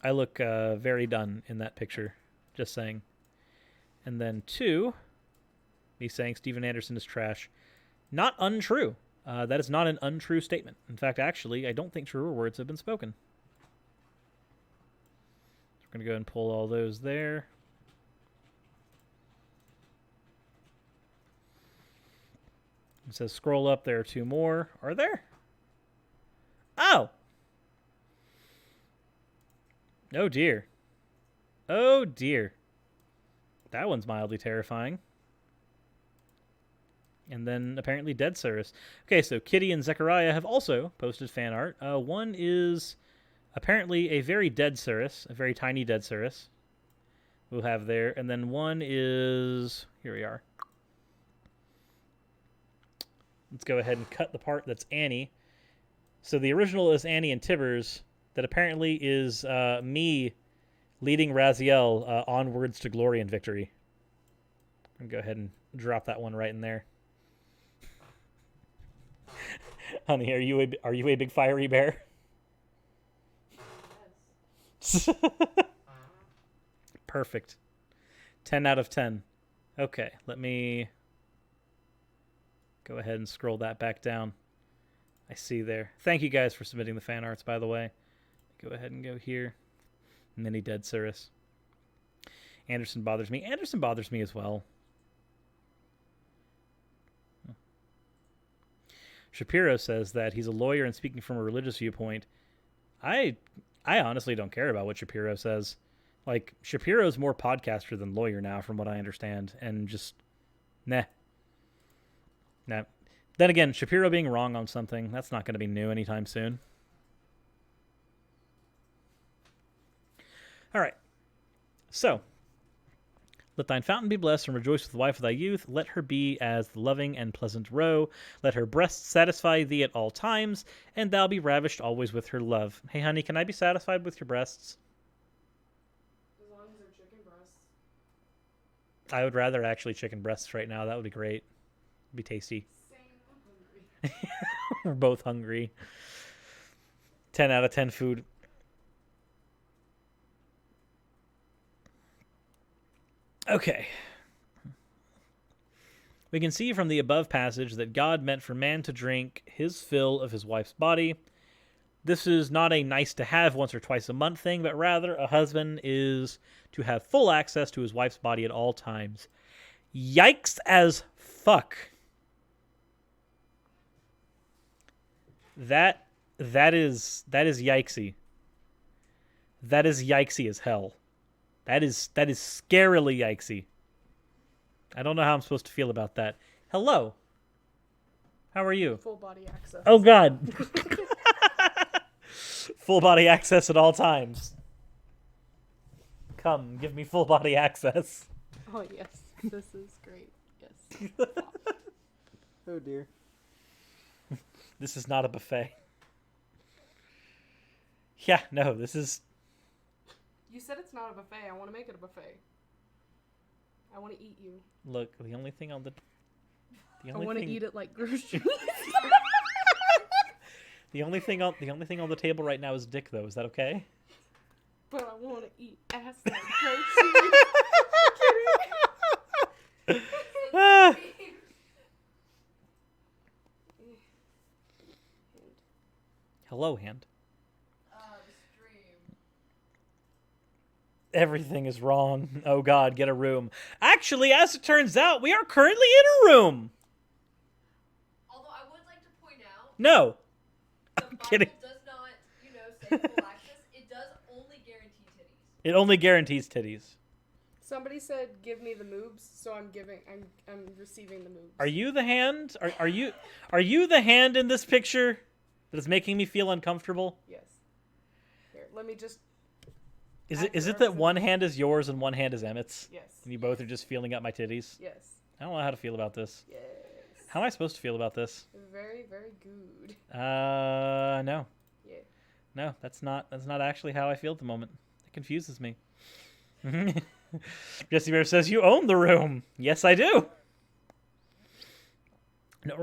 I look very done in that picture, just saying. And then two, me saying Steven Anderson is trash. Not untrue. That is not an untrue statement. In fact, actually, I don't think truer words have been spoken. We're going to go ahead and pull all those there. It says scroll up, there are two more. Are there? Oh! Oh dear. Oh dear. That one's mildly terrifying. And then apparently Dead Cirrus. Okay, so Kitty and Zechariah have also posted fan art. One is apparently a very dead Cirrus, a very tiny dead Cirrus. We'll have there. And then one is... Here we are. Let's go ahead and cut the part that's Annie. So the original is Annie and Tibbers. That apparently is me leading Raziel onwards to glory and victory. I'm going to go ahead and drop that one right in there. Honey, are you a big fiery bear? Yes. Perfect. 10 out of 10. Okay, let me go ahead and scroll that back down. I see there. Thank you guys for submitting the fan arts, by the way. Go ahead and go here. Mini Dead Cirrus. Anderson bothers me. Anderson bothers me as well. Shapiro says that he's a lawyer and speaking from a religious viewpoint. I honestly don't care about what Shapiro says. Like, Shapiro's more podcaster than lawyer now, from what I understand, and just, nah. Then again, Shapiro being wrong on something, that's not going to be new anytime soon. All right. So, let thine fountain be blessed, and rejoice with the wife of thy youth. Let her be as the loving and pleasant roe. Let her breasts satisfy thee at all times, and thou be ravished always with her love. Hey, honey, can I be satisfied with your breasts? As long as they're chicken breasts. I would rather actually chicken breasts right now. That would be great. It'd be tasty. Same. I'm hungry. We're both hungry. 10 out of 10 food. Okay. We can see from the above passage that God meant for man to drink his fill of his wife's body. This is not a nice to have once or twice a month thing, but rather a husband is to have full access to his wife's body at all times. Yikes as fuck. That is yikesy. That is yikesy as hell. That is scarily yikesy. I don't know how I'm supposed to feel about that. Hello. How are you? Full body access. Oh, God. Full body access at all times. Come, give me full body access. Oh, yes. This is great. Yes. Oh dear. This is not a buffet. Yeah, no, this is... You said it's not a buffet. I want to make it a buffet. I want to eat you. Look, the only thing on the... I want to eat it like groceries. The only thing on the table right now is dick, though. Is that okay? But I want to eat ass like groceries. Ah. Hello, hand. The stream. Everything is wrong. Oh, God, get a room. Actually, as it turns out, we are currently in a room. Although I would like to point out, No. the Bible kidding. does not, say full access. It does only guarantee titties. It only guarantees titties. Somebody said, "Give me the moobs," so I'm receiving the moobs. Are you the hand? Are you the hand in this picture that is making me feel uncomfortable? Yes. Here, let me just. Is it that one hand is yours and one hand is Emmett's? Yes. And you both are just feeling up my titties? Yes. I don't know how to feel about this. Yes. How am I supposed to feel about this? Very, very good. No. Yeah. No, that's not actually how I feel at the moment. It confuses me. Jesse Bear says, you own the room. Yes, I do. Don't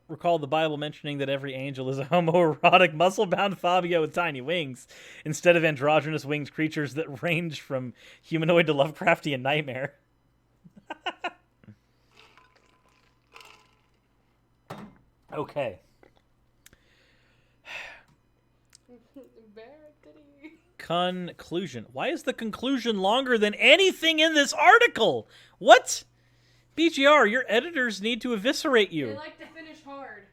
recall the Bible mentioning that every angel is a homoerotic, muscle-bound Fabio with tiny wings, instead of androgynous winged creatures that range from humanoid to Lovecraftian nightmare. Okay. Conclusion. Why is the conclusion longer than anything in this article? What? BGR, your editors need to eviscerate They you. like to finish hard.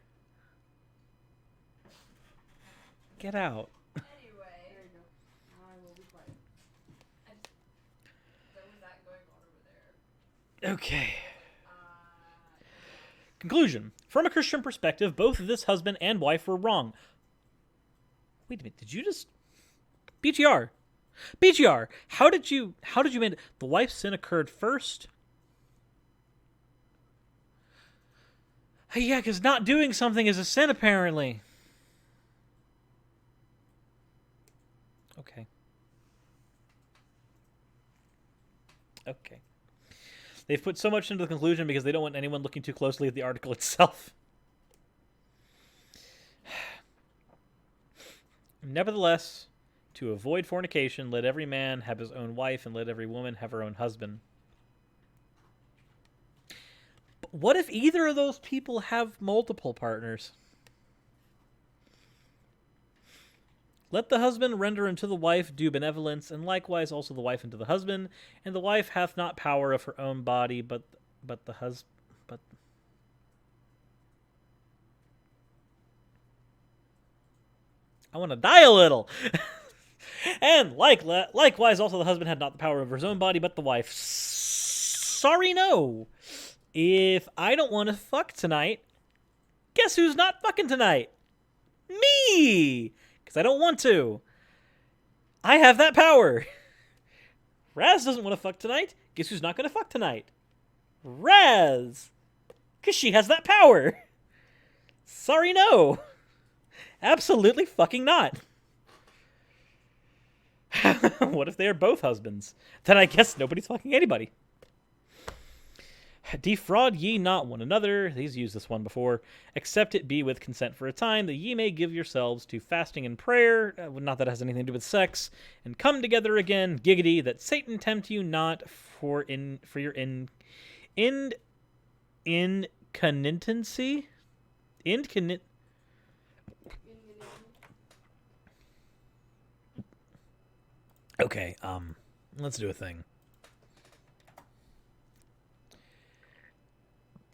Get out. Anyway, There you go. I will be quiet. there was that going on over there. Okay. Conclusion. From a Christian perspective, both this husband and wife were wrong. Wait a minute, did you just... BGR. How did you mean the wife's sin occurred first? Yeah, because not doing something is a sin, apparently. Okay. They've put so much into the conclusion because they don't want anyone looking too closely at the article itself. Nevertheless, To avoid fornication, let every man have his own wife, and let every woman have her own husband. But what if either of those people have multiple partners? Let the husband render unto the wife due benevolence, and likewise also the wife unto the husband. And the wife hath not power of her own body, but the husband. But I want to die a little. And likewise also the husband had not the power over his own body, but the wife. Sorry, no. If I don't want to fuck tonight, guess who's not fucking tonight? Me! Because I don't want to. I have that power. Raz doesn't want to fuck tonight. Guess who's not going to fuck tonight? Raz! Because she has that power. Sorry, no. Absolutely fucking not. What if they are both husbands? Then I guess nobody's fucking anybody. Defraud ye not one another. He's used this one before. Except it be with consent for a time, that ye may give yourselves to fasting and prayer. Not that it has anything to do with sex. And come together again, giggity, that Satan tempt you not for your incontinency. Okay, let's do a thing.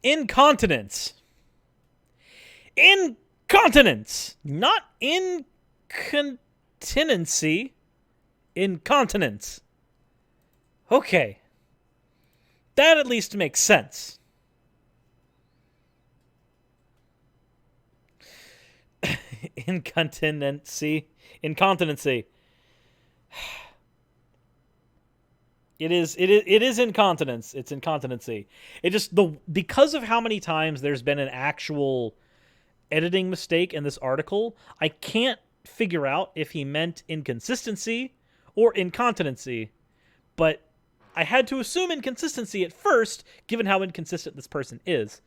Incontinence. Incontinence. Not incontinency. Incontinence. Okay. That at least makes sense. Incontinency. Incontinency. It is incontinence. It's incontinency. It just because of how many times there's been an actual editing mistake in this article, I can't figure out if he meant inconsistency or incontinency. But I had to assume inconsistency at first, given how inconsistent this person is.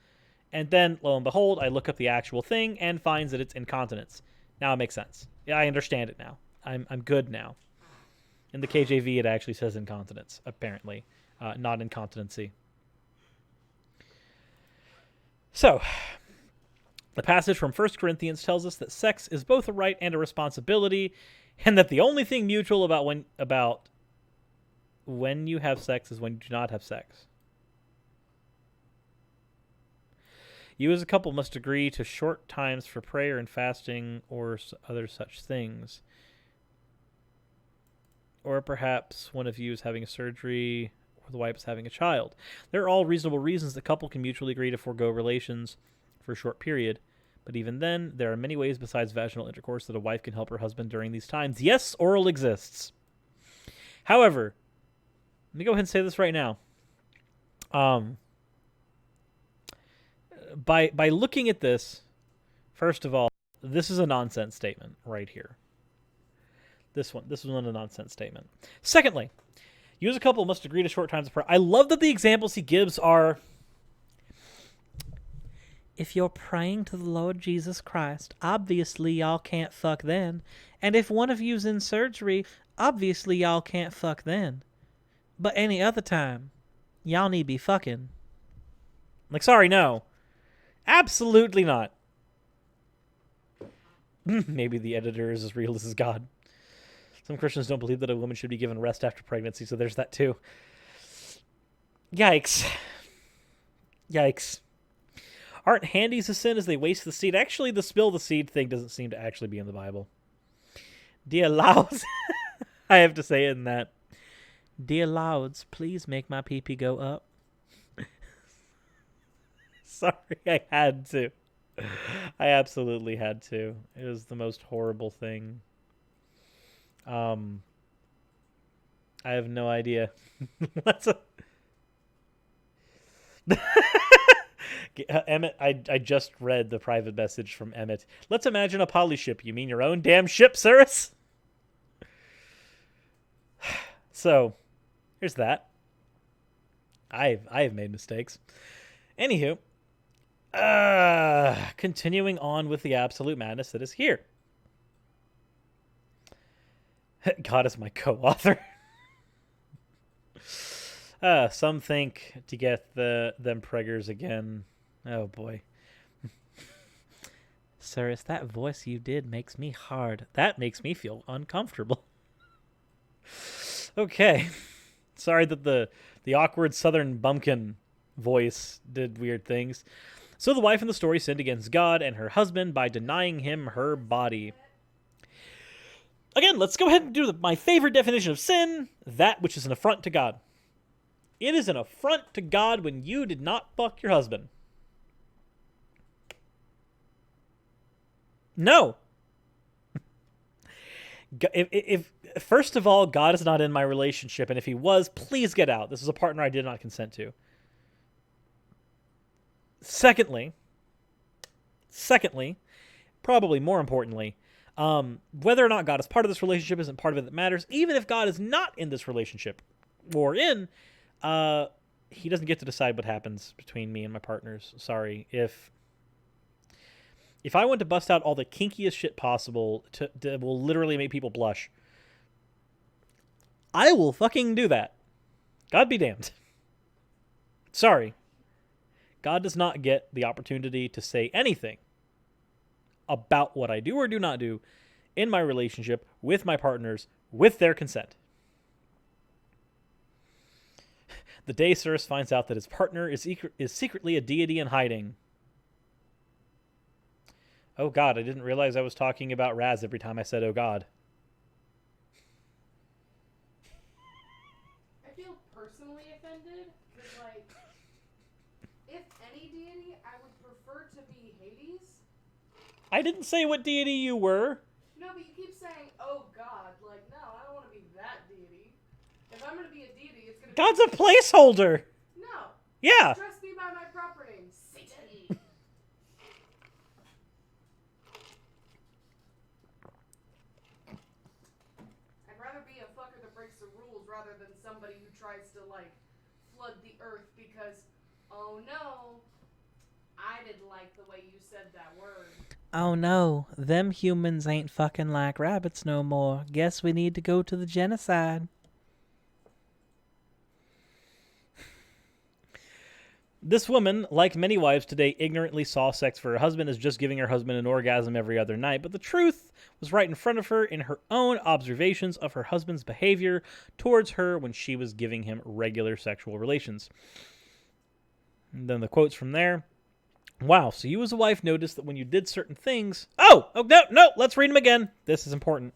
And then, lo and behold, I look up the actual thing and finds that it's incontinence. Now it makes sense. Yeah, I understand it now. I'm good now. In the KJV, it actually says incontinence, apparently, not incontinency. So, the passage from 1 Corinthians tells us that sex is both a right and a responsibility, and that the only thing mutual about when you have sex is when you do not have sex. You as a couple must agree to short times for prayer and fasting or other such things. Or perhaps one of you is having a surgery, or the wife is having a child. They're all reasonable reasons the couple can mutually agree to forego relations for a short period. But even then, there are many ways besides vaginal intercourse that a wife can help her husband during these times. Yes, oral exists. However, let me go ahead and say this right now. By looking at this, first of all, this is a nonsense statement right here. This is not a nonsense statement. Secondly, you as a couple must agree to short times of prayer. I love that the examples he gives are, if you're praying to the Lord Jesus Christ, obviously y'all can't fuck then. And if one of you's in surgery, obviously y'all can't fuck then. But any other time, y'all need to be fucking. Like, sorry, no. Absolutely not. Maybe the editor is as real as God. Some Christians don't believe that a woman should be given rest after pregnancy, so there's that too. Yikes. Yikes. Aren't handies a sin as they waste the seed? Actually, the spill the seed thing doesn't seem to actually be in the Bible. Dear Louds, I have to say it in that. Dear Louds, please make my pee-pee go up. Sorry, I had to. I absolutely had to. It was the most horrible thing. I have no idea. Emmett, I just read the private message from Emmett. Let's imagine a polyship. You mean your own damn ship, Cyrus? So, here's that. I've made mistakes. Anywho, continuing on with the absolute madness that is here. God is my co-author. Some think to get them preggers again. Oh boy. Sir, it's that voice you did makes me hard. That makes me feel uncomfortable. Okay. Sorry that the awkward southern bumpkin voice did weird things. So the wife in the story sinned against God and her husband by denying him her body. Again, let's go ahead and do my favorite definition of sin, that which is an affront to God. It is an affront to God when you did not fuck your husband. No. If first of all, God is not in my relationship, and if he was, please get out. This is a partner I did not consent to. Secondly, probably more importantly, whether or not God is part of this relationship isn't part of it that matters. Even if God is not in this relationship or in, he doesn't get to decide what happens between me and my partners. Sorry. If I want to bust out all the kinkiest shit possible that will literally make people blush, I will fucking do that. God be damned. Sorry. God does not get the opportunity to say anything about what I do or do not do in my relationship with my partners with their consent. The day Cirrus finds out that his partner is secretly a deity in hiding. Oh God, I didn't realize I was talking about Raz every time I said oh God. I feel personally offended because, like, if any deity, I would prefer to be Hades. I didn't say what deity you were. No, but you keep saying, oh God. Like, no, I don't want to be that deity. If I'm going to be a deity, it's going to be... God's a placeholder. No. Yeah. Address me by my proper name, Satan. I'd rather be a fucker that breaks the rules rather than somebody who tries to, like, flood the earth because, oh no, I didn't like the way you said that word. Oh no, them humans ain't fucking like rabbits no more. Guess we need to go to the genocide. This woman, like many wives today, ignorantly saw sex for her husband as just giving her husband an orgasm every other night, but the truth was right in front of her in her own observations of her husband's behavior towards her when she was giving him regular sexual relations. And then the quotes from there. Wow, so you as a wife noticed that when you did certain things... Oh, no, let's read them again. This is important.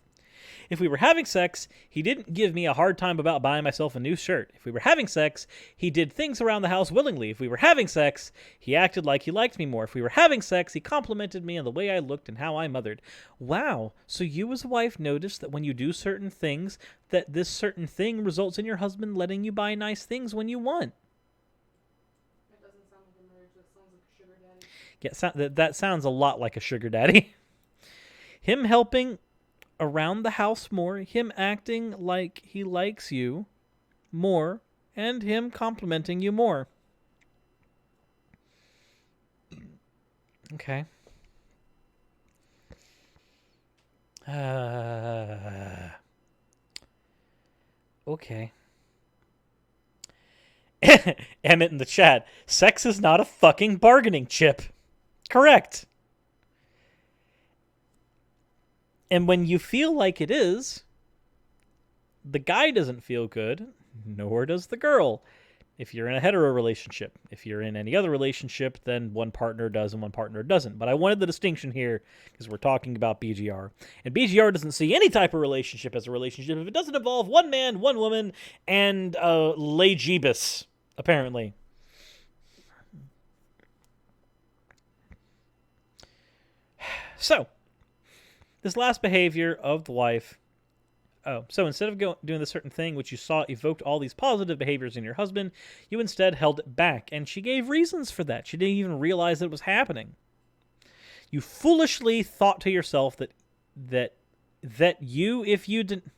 If we were having sex, he didn't give me a hard time about buying myself a new shirt. If we were having sex, he did things around the house willingly. If we were having sex, he acted like he liked me more. If we were having sex, he complimented me on the way I looked and how I mothered. Wow, so you as a wife noticed that when you do certain things, that this certain thing results in your husband letting you buy nice things when you want. That doesn't sound like a marriage. That sounds like a sugar daddy. Yeah, that sounds a lot like a sugar daddy. Him helping around the house more, him acting like he likes you more, and him complimenting you more. Okay. Okay. Emmett in the chat. Sex is not a fucking bargaining chip. Correct. And when you feel like it is, the guy doesn't feel good, nor does the girl. If you're in a hetero relationship. If you're in any other relationship, then one partner does and one partner doesn't. But I wanted the distinction here because we're talking about BGR. And BGR doesn't see any type of relationship as a relationship if it doesn't involve one man, one woman, and Legibus, apparently. So, this last behavior of the wife. So instead of doing the certain thing which you saw evoked all these positive behaviors in your husband, you instead held it back. And she gave reasons for that. She didn't even realize that it was happening. You foolishly thought to yourself that you, if you didn't...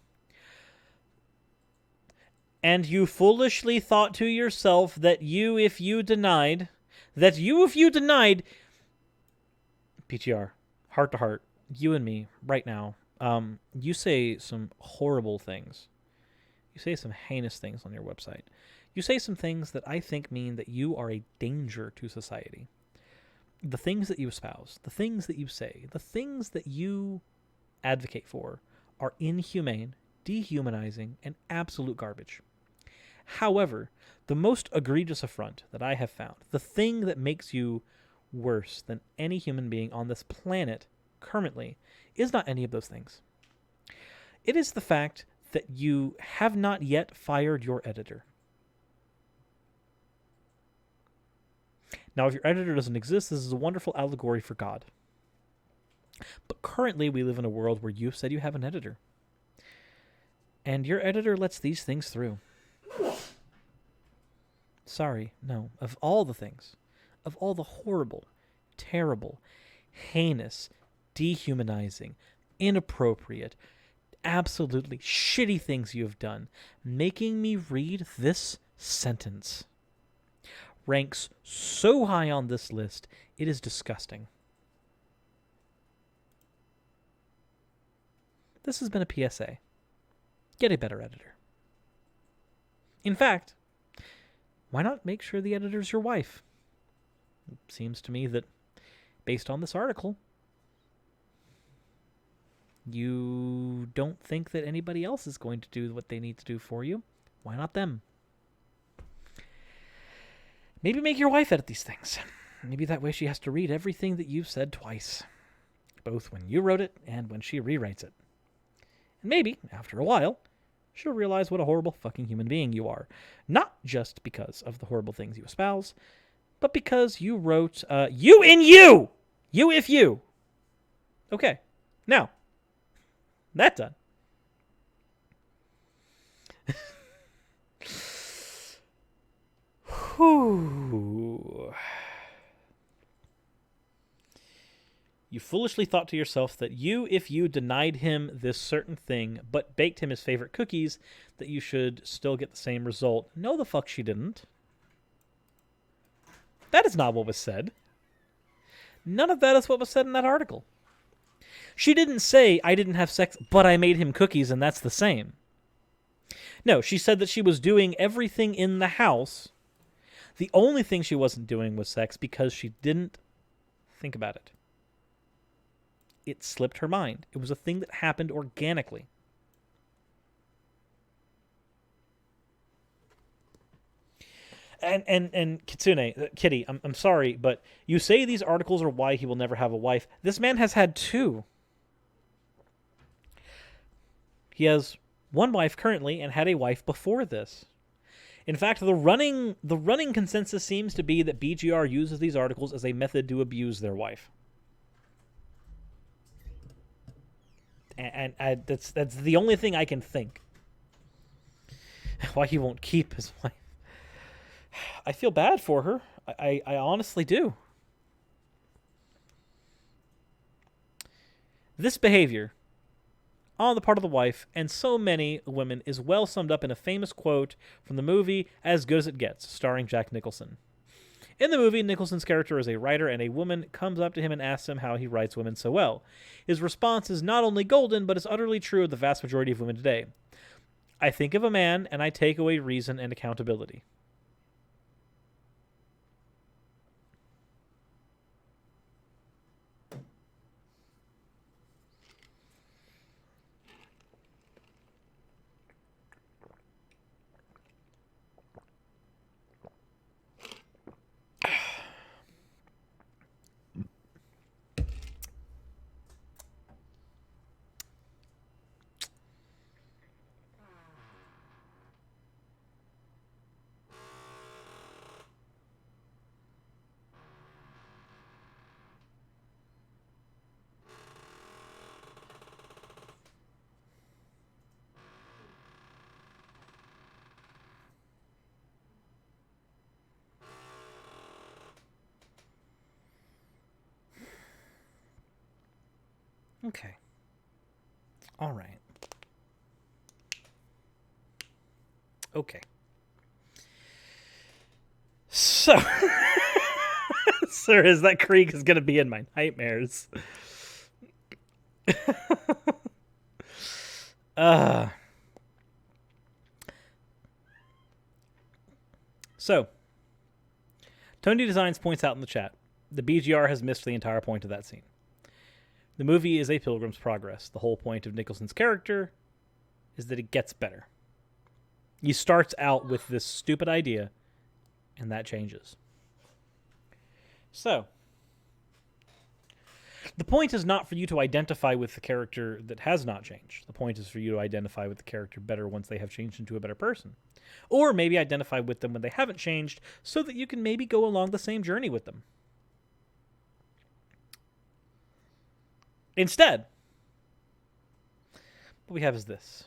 And you foolishly thought to yourself that you, if you denied... PTR, heart to heart, you and me, right now, You say some horrible things. You say some heinous things on your website. You say some things that I think mean that you are a danger to society. The things that you espouse, the things that you say, the things that you advocate for are inhumane, dehumanizing, and absolute garbage. However, the most egregious affront that I have found, the thing that makes you worse than any human being on this planet currently, is not any of those things. It is the fact that you have not yet fired your editor. Now, if your editor doesn't exist, this is a wonderful allegory for God. But currently, we live in a world where you've said you have an editor. And your editor lets these things through. Sorry, no. Of all the things, of all the horrible, terrible, heinous, dehumanizing, inappropriate, absolutely shitty things you have done, making me read this sentence ranks so high on this list, it is disgusting. This has been a PSA. Get a better editor. In fact, why not make sure the editor's your wife? It seems to me that, based on this article, you don't think that anybody else is going to do what they need to do for you. Why not them? Maybe make your wife edit these things. Maybe that way she has to read everything that you've said twice, both when you wrote it and when she rewrites it. And maybe, after a while, she'll realize what a horrible fucking human being you are. Not just because of the horrible things you espouse, but because you wrote, you in you! You if you! Okay, now, that done. Whew. You foolishly thought to yourself that you, if you denied him this certain thing, but baked him his favorite cookies, that you should still get the same result. No, the fuck she didn't. That is not what was said. None of that is what was said in that article. She didn't say, I didn't have sex, but I made him cookies, and that's the same. No, she said that she was doing everything in the house. The only thing she wasn't doing was sex because she didn't think about it. It slipped her mind. It was a thing that happened organically. And Kitsune, Kitty, I'm sorry, but you say these articles are why he will never have a wife. This man has had two. He has one wife currently and had a wife before this. In fact, the running consensus seems to be that BGR uses these articles as a method to abuse their wife. And that's the only thing I can think. Why he won't keep his wife. I feel bad for her. I honestly do. This behavior on the part of the wife and so many women is well summed up in a famous quote from the movie As Good as It Gets, starring Jack Nicholson. In the movie, Nicholson's character is a writer, and a woman comes up to him and asks him how he writes women so well. His response is not only golden, but is utterly true of the vast majority of women today. I think of a man, and I take away reason and accountability. Okay. All right. Okay. So, sir, that creek is going to be in my nightmares. So, Tony Designs points out in the chat, the BGR has missed the entire point of that scene. The movie is a Pilgrim's Progress. The whole point of Nicholson's character is that it gets better. He starts out with this stupid idea, and that changes. So, the point is not for you to identify with the character that has not changed. The point is for you to identify with the character better once they have changed into a better person. Or maybe identify with them when they haven't changed so that you can maybe go along the same journey with them. Instead, what we have is this.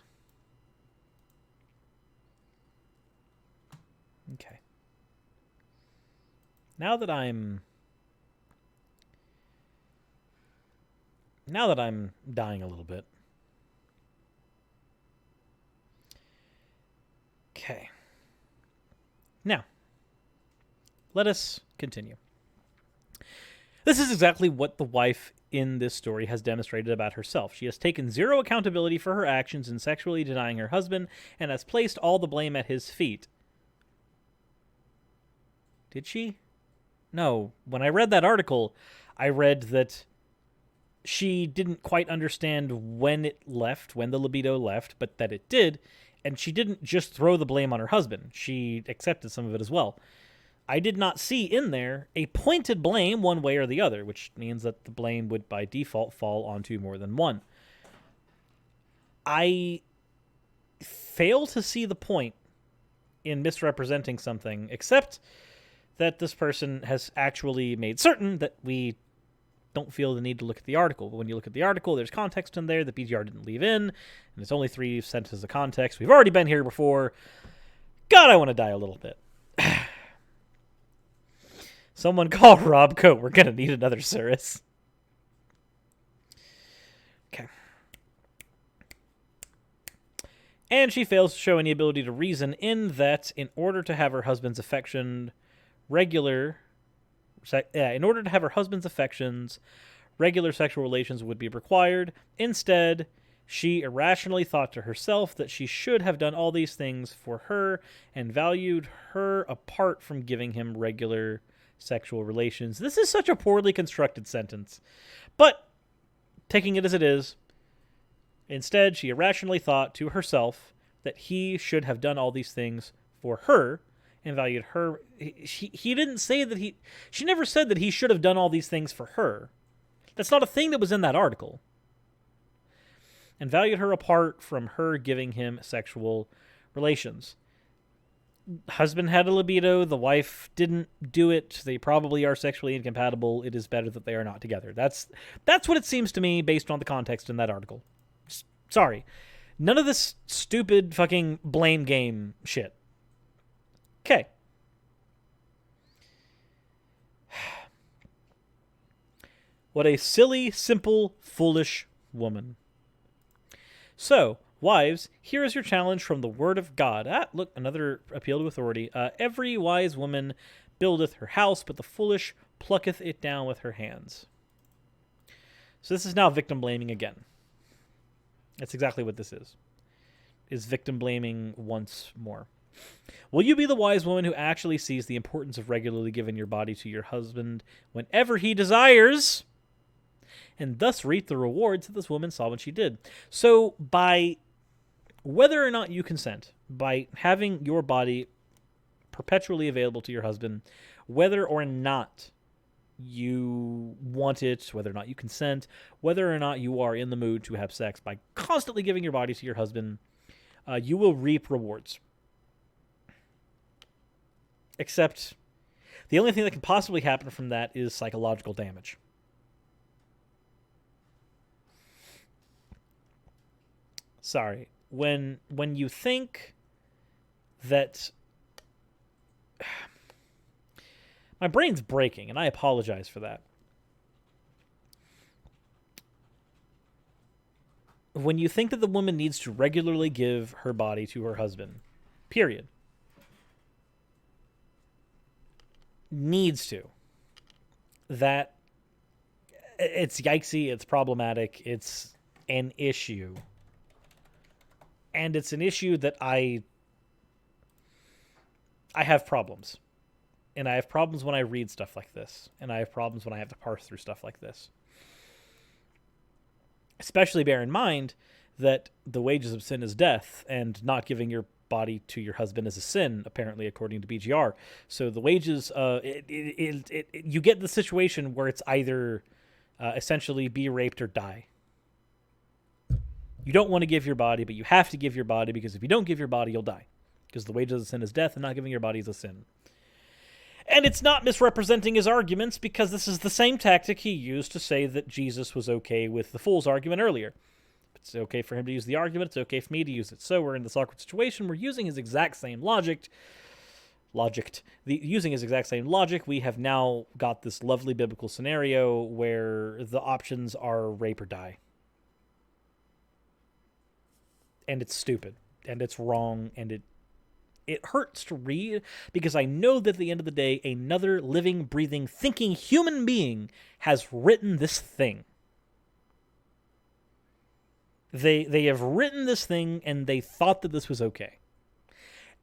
Okay. Now that I'm dying a little bit. Okay. Now, let us continue. This is exactly what the wife in this story has demonstrated about herself. She has taken zero accountability for her actions in sexually denying her husband and has placed all the blame at his feet. Did she? No. When I read that article, I read that she didn't quite understand when it left, when the libido left, but that it did, and she didn't just throw the blame on her husband. She accepted some of it as well. I did not see in there a pointed blame one way or the other, which means that the blame would by default fall onto more than one. I fail to see the point in misrepresenting something, except that this person has actually made certain that we don't feel the need to look at the article. But when you look at the article, there's context in there that BGR didn't leave in, and it's only 3 sentences of context. We've already been here before. God, I want to die a little bit. Someone call Robco. We're going to need another Cirrus. Okay. And she fails to show any ability to reason in that in order to have her husband's affections, regular sexual relations would be required. Instead, she irrationally thought to herself that she should have done all these things for her and valued her apart from giving him regular sexual relations. This is such a poorly constructed sentence. But, taking it as it is, instead, she irrationally thought to herself that he should have done all these things for her and valued her. He didn't say that she never said that he should have done all these things for her. That's not a thing that was in that article. And valued her apart from her giving him sexual relations. Husband had a libido. The wife didn't do it. They probably are sexually incompatible. It is better that they are not together. That's what it seems to me based on the context in that article. Sorry. None of this stupid fucking blame game shit. Okay. What a silly, simple, foolish woman. So, wives, here is your challenge from the word of God. Look, another appeal to authority. Every wise woman buildeth her house, but the foolish plucketh it down with her hands. So this is now victim blaming again. That's exactly what this is victim blaming once more. Will you be the wise woman who actually sees the importance of regularly giving your body to your husband whenever he desires, and thus reap the rewards that this woman saw when she did? So by whether or not you consent, by having your body perpetually available to your husband, whether or not you want it, whether or not you consent, whether or not you are in the mood to have sex, by constantly giving your body to your husband, you will reap rewards. Except the only thing that can possibly happen from that is psychological damage. Sorry. When you think that... My brain's breaking, and I apologize for that. When you think that the woman needs to regularly give her body to her husband, period. Needs to. That it's yikesy, it's problematic, it's an issue. And it's an issue that I have problems. And I have problems when I read stuff like this. And I have problems when I have to parse through stuff like this. Especially bear in mind that the wages of sin is death, and not giving your body to your husband is a sin, apparently, according to BGR. So the wages, you get the situation where it's either essentially be raped or die. You don't want to give your body, but you have to give your body, because if you don't give your body, you'll die. Because the wages of sin is death, and not giving your body is a sin. And it's not misrepresenting his arguments, because this is the same tactic he used to say that Jesus was okay with the fool's argument earlier. It's okay for him to use the argument, it's okay for me to use it. So we're in this awkward situation. We're using his exact same using his exact same logic. We have now got this lovely biblical scenario where the options are rape or die. And it's stupid, and it's wrong, and it hurts to read, because I know that at the end of the day, another living, breathing, thinking human being has written this thing. They have written this thing, and they thought that this was okay.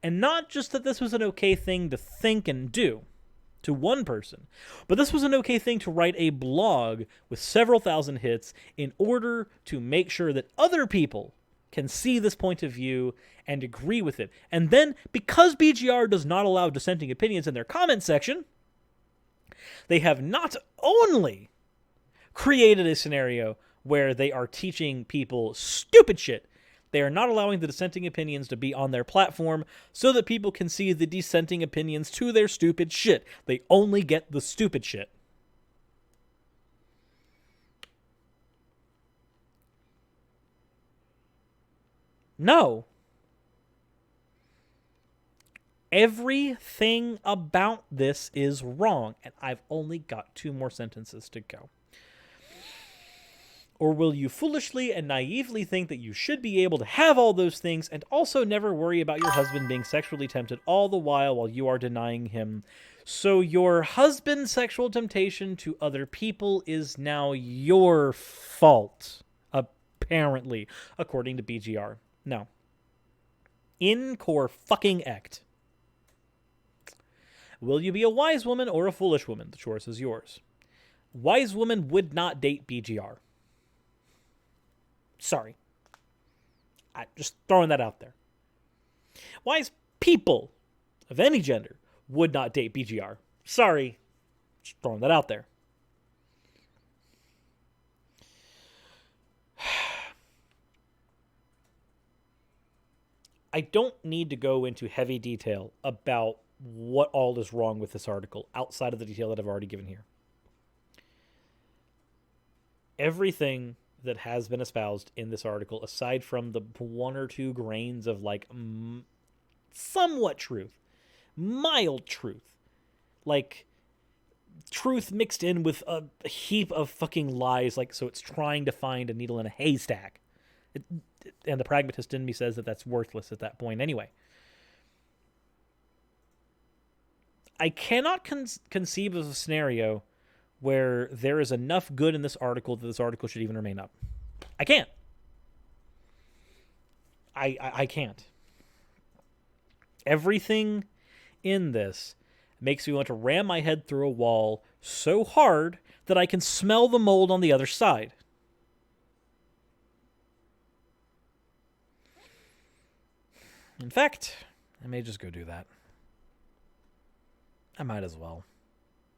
And not just that this was an okay thing to think and do to one person, but this was an okay thing to write a blog with several thousand hits in order to make sure that other people can see this point of view and agree with it. And then, because BGR does not allow dissenting opinions in their comment section, they have not only created a scenario where they are teaching people stupid shit, they are not allowing the dissenting opinions to be on their platform so that people can see the dissenting opinions to their stupid shit. They only get the stupid shit. No. Everything about this is wrong, and I've only got 2 more sentences to go. Or will you foolishly and naively think that you should be able to have all those things and also never worry about your husband being sexually tempted all the while you are denying him? So your husband's sexual temptation to other people is now your fault, apparently, according to BGR. No. In core fucking act. Will you be a wise woman or a foolish woman? The choice is yours. Wise woman would not date BGR. Sorry. I'm just throwing that out there. Wise people of any gender would not date BGR. Sorry. Just throwing that out there. I don't need to go into heavy detail about what all is wrong with this article outside of the detail that I've already given here. Everything that has been espoused in this article, aside from the 1 or 2 grains of like somewhat truth, mild truth, like truth mixed in with a heap of fucking lies, like so it's trying to find a needle in a haystack. And the pragmatist in me says that that's worthless at that point anyway. I cannot conceive of a scenario where there is enough good in this article that this article should even remain up. I can't. I can't. Everything in this makes me want to ram my head through a wall so hard that I can smell the mold on the other side. In fact, I may just go do that. I might as well.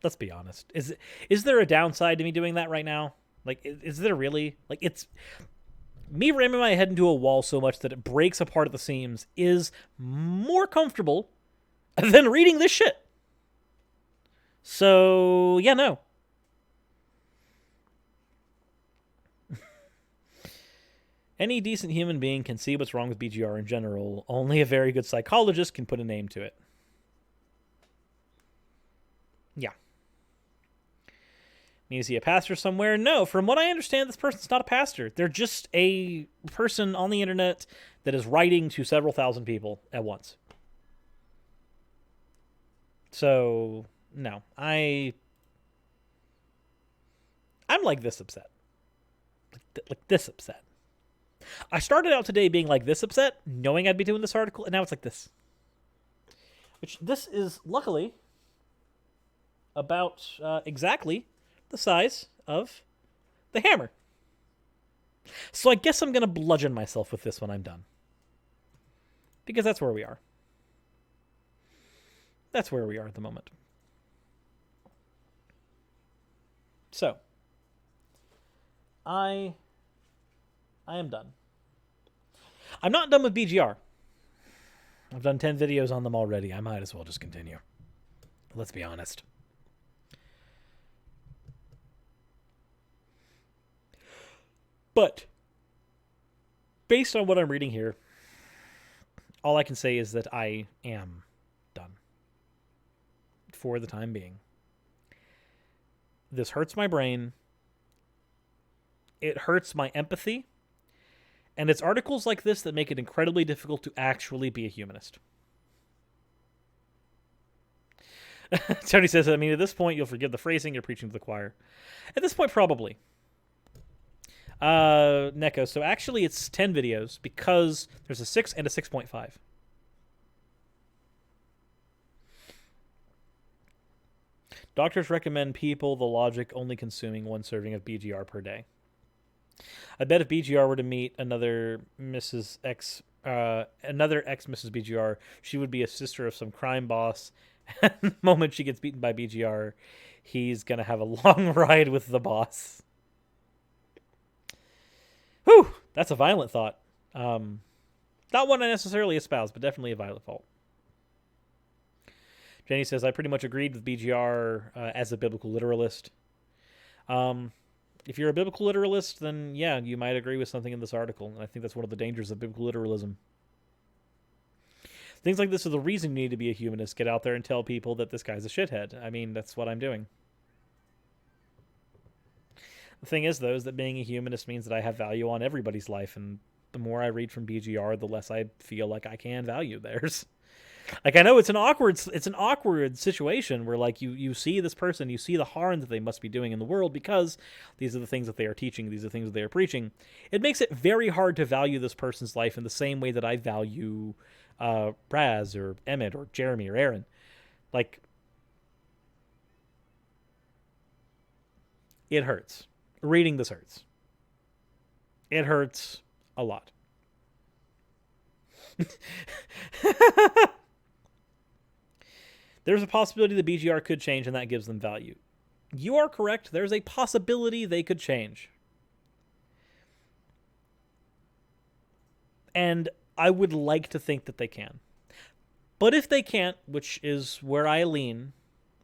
Let's be honest. Is there a downside to me doing that right now? Like, is there really? Like, it's... Me ramming my head into a wall so much that it breaks apart at the seams is more comfortable than reading this shit. So, yeah, no. Any decent human being can see what's wrong with BGR in general. Only a very good psychologist can put a name to it. Yeah. Is he a pastor somewhere? No. From what I understand, this person's not a pastor. They're just a person on the internet that is writing to several thousand people at once. So, no. I'm like this upset. Like this upset. I started out today being like this upset, knowing I'd be doing this article, and now it's like this. Which, this is, luckily, about exactly the size of the hammer. So I guess I'm going to bludgeon myself with this when I'm done. Because that's where we are. That's where we are at the moment. So, I am done. I'm not done with BGR. I've done 10 videos on them already. I might as well just continue. Let's be honest. But, based on what I'm reading here, all I can say is that I am done. For the time being. This hurts my brain. It hurts my empathy. And it's articles like this that make it incredibly difficult to actually be a humanist. Tony says, I mean, at this point, you'll forgive the phrasing, you're preaching to the choir. At this point, probably. Neko, so actually it's 10 videos because there's a 6 and a 6.5. Doctors recommend people the logic only consuming one serving of BGR per day. I bet if BGR were to meet another Mrs. X, another ex-Mrs. BGR, she would be a sister of some crime boss. And the moment she gets beaten by BGR, he's going to have a long ride with the boss. Whew, that's a violent thought. Not one I necessarily espouse, but definitely a violent thought. Jenny says, I pretty much agreed with BGR as a biblical literalist. If you're a biblical literalist, then yeah, you might agree with something in this article. And I think that's one of the dangers of biblical literalism. Things like this are the reason you need to be a humanist. Get out there and tell people that this guy's a shithead. I mean, that's what I'm doing. The thing is, though, is that being a humanist means that I have value on everybody's life. And the more I read from BGR, the less I feel like I can value theirs. Like, I know it's an awkward situation where, like, you see this person, you see the harm that they must be doing in the world because these are the things that they are teaching, these are the things that they are preaching. It makes it very hard to value this person's life in the same way that I value Raz or Emmett or Jeremy or Aaron. Like, it hurts. Reading this hurts. It hurts a lot. There's a possibility the BGR could change, and that gives them value. You are correct. There's a possibility they could change. And I would like to think that they can. But if they can't, which is where I lean,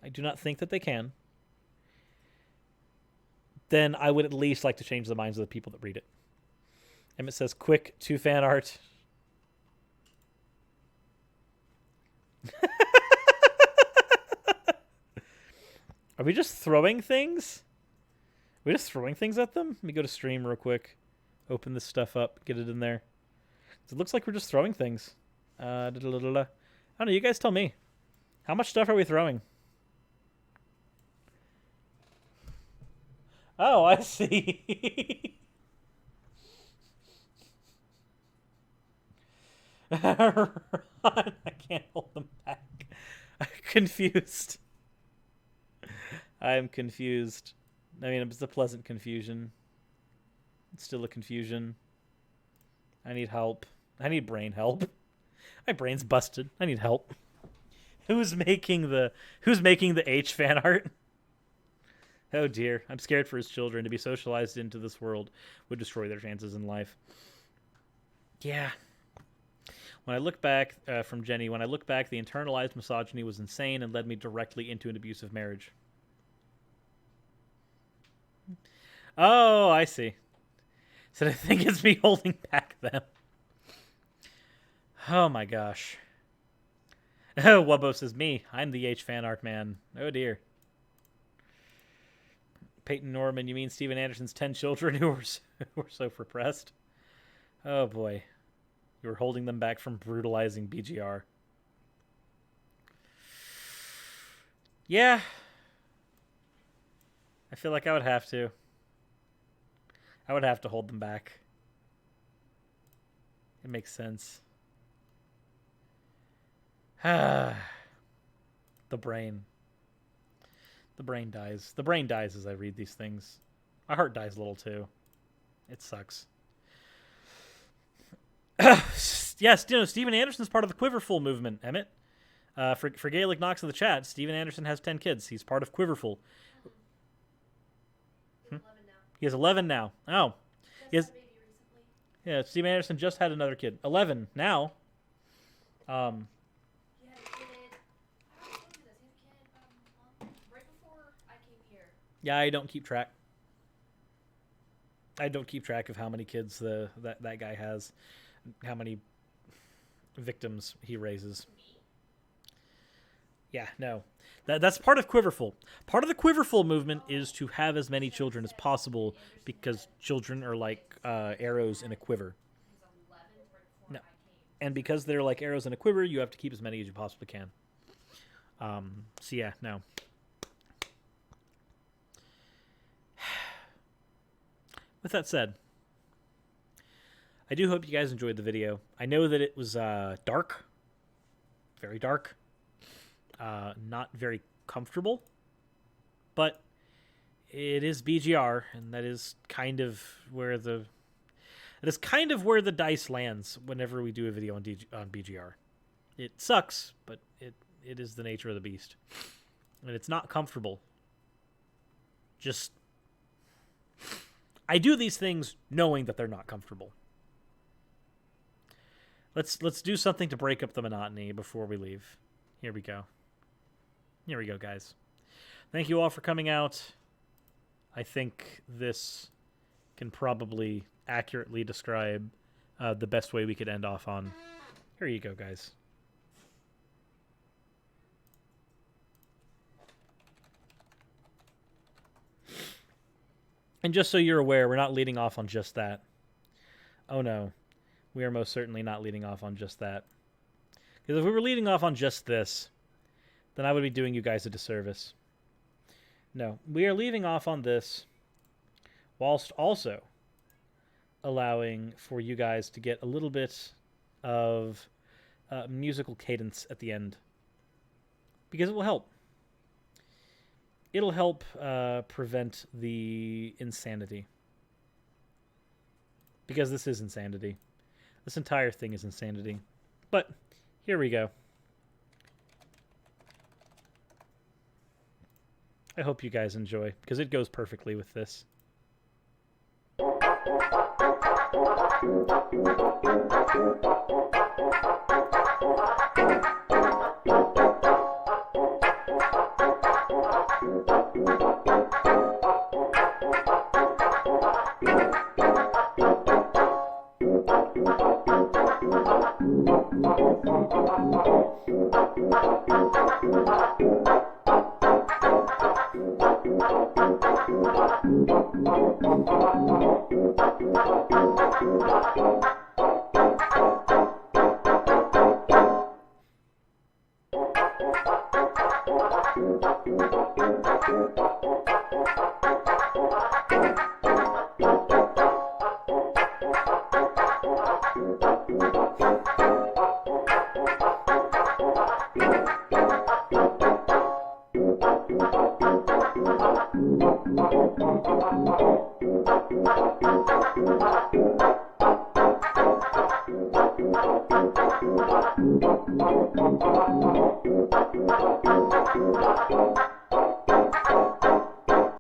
I do not think that they can, then I would at least like to change the minds of the people that read it. Emmett says, quick, 2 fan art. Are we just throwing things? Are we just throwing things at them? Let me go to stream real quick. Open this stuff up. Get it in there. It looks like we're just throwing things. I don't know. You guys tell me. How much stuff are we throwing? Oh, I see. Run. I can't hold them back. I'm confused. I'm confused. I mean, it's a pleasant confusion. It's still a confusion. I need help. I need brain help. My brain's busted. I need help. Who's making the H fan art? Oh dear. I'm scared for his children. To be socialized into this world would destroy their chances in life. Yeah. When I look back, from Jenny, when I look back, the internalized misogyny was insane and led me directly into an abusive marriage. Oh, I see. So I think it's me holding back them. Oh my gosh. Oh, Wubbo says me. I'm the H fan art man. Oh dear. Peyton Norman, you mean Steven Anderson's 10 children who were so repressed? Oh boy. You were holding them back from brutalizing BGR. Yeah. I feel like I would have to. I would have to hold them back. It makes sense. The brain. The brain dies. The brain dies as I read these things. My heart dies a little too. It sucks. Yes, you know, Steven Anderson's part of the Quiverful movement, Emmett. For Gaelic Knox in the chat, Steven Anderson has 10 kids. He's part of Quiverful. He's 11 now. He has 11 now. Oh. Just Yes. had a baby recently. Yeah, Steven Anderson just had another kid. 11 now. He had a kid. I already told you this. He had a kid right before I came here. Yeah, I don't keep track. I don't keep track of how many kids that guy has, how many victims he raises. Yeah, no. That's part of Quiverful. Part of the Quiverful movement is to have as many children as possible because children are like arrows in a quiver. He was 11 right before No. I came. And because they're like arrows in a quiver, you have to keep as many as you possibly can. So yeah, no. With that said, I do hope you guys enjoyed the video. I know that it was dark, very dark, not very comfortable, but it is BGR, and that is kind of where the dice lands whenever we do a video on BGR. It sucks, but it is the nature of the beast, and it's not comfortable. Just I do these things knowing that they're not comfortable. Let's do something to break up the monotony before we leave. Here we go. Here we go, guys. Thank you all for coming out. I think this can probably accurately describe the best way we could end off on. Here you go, guys. And just so you're aware, we're not leading off on just that. Oh no, we are most certainly not leading off on just that. Because if we were leading off on just this, then I would be doing you guys a disservice. No, we are leaving off on this whilst also allowing for you guys to get a little bit of musical cadence at the end. Because it will help. It'll help prevent the insanity. Because this is insanity. This entire thing is insanity. But here we go. I hope you guys enjoy, because it goes perfectly with this.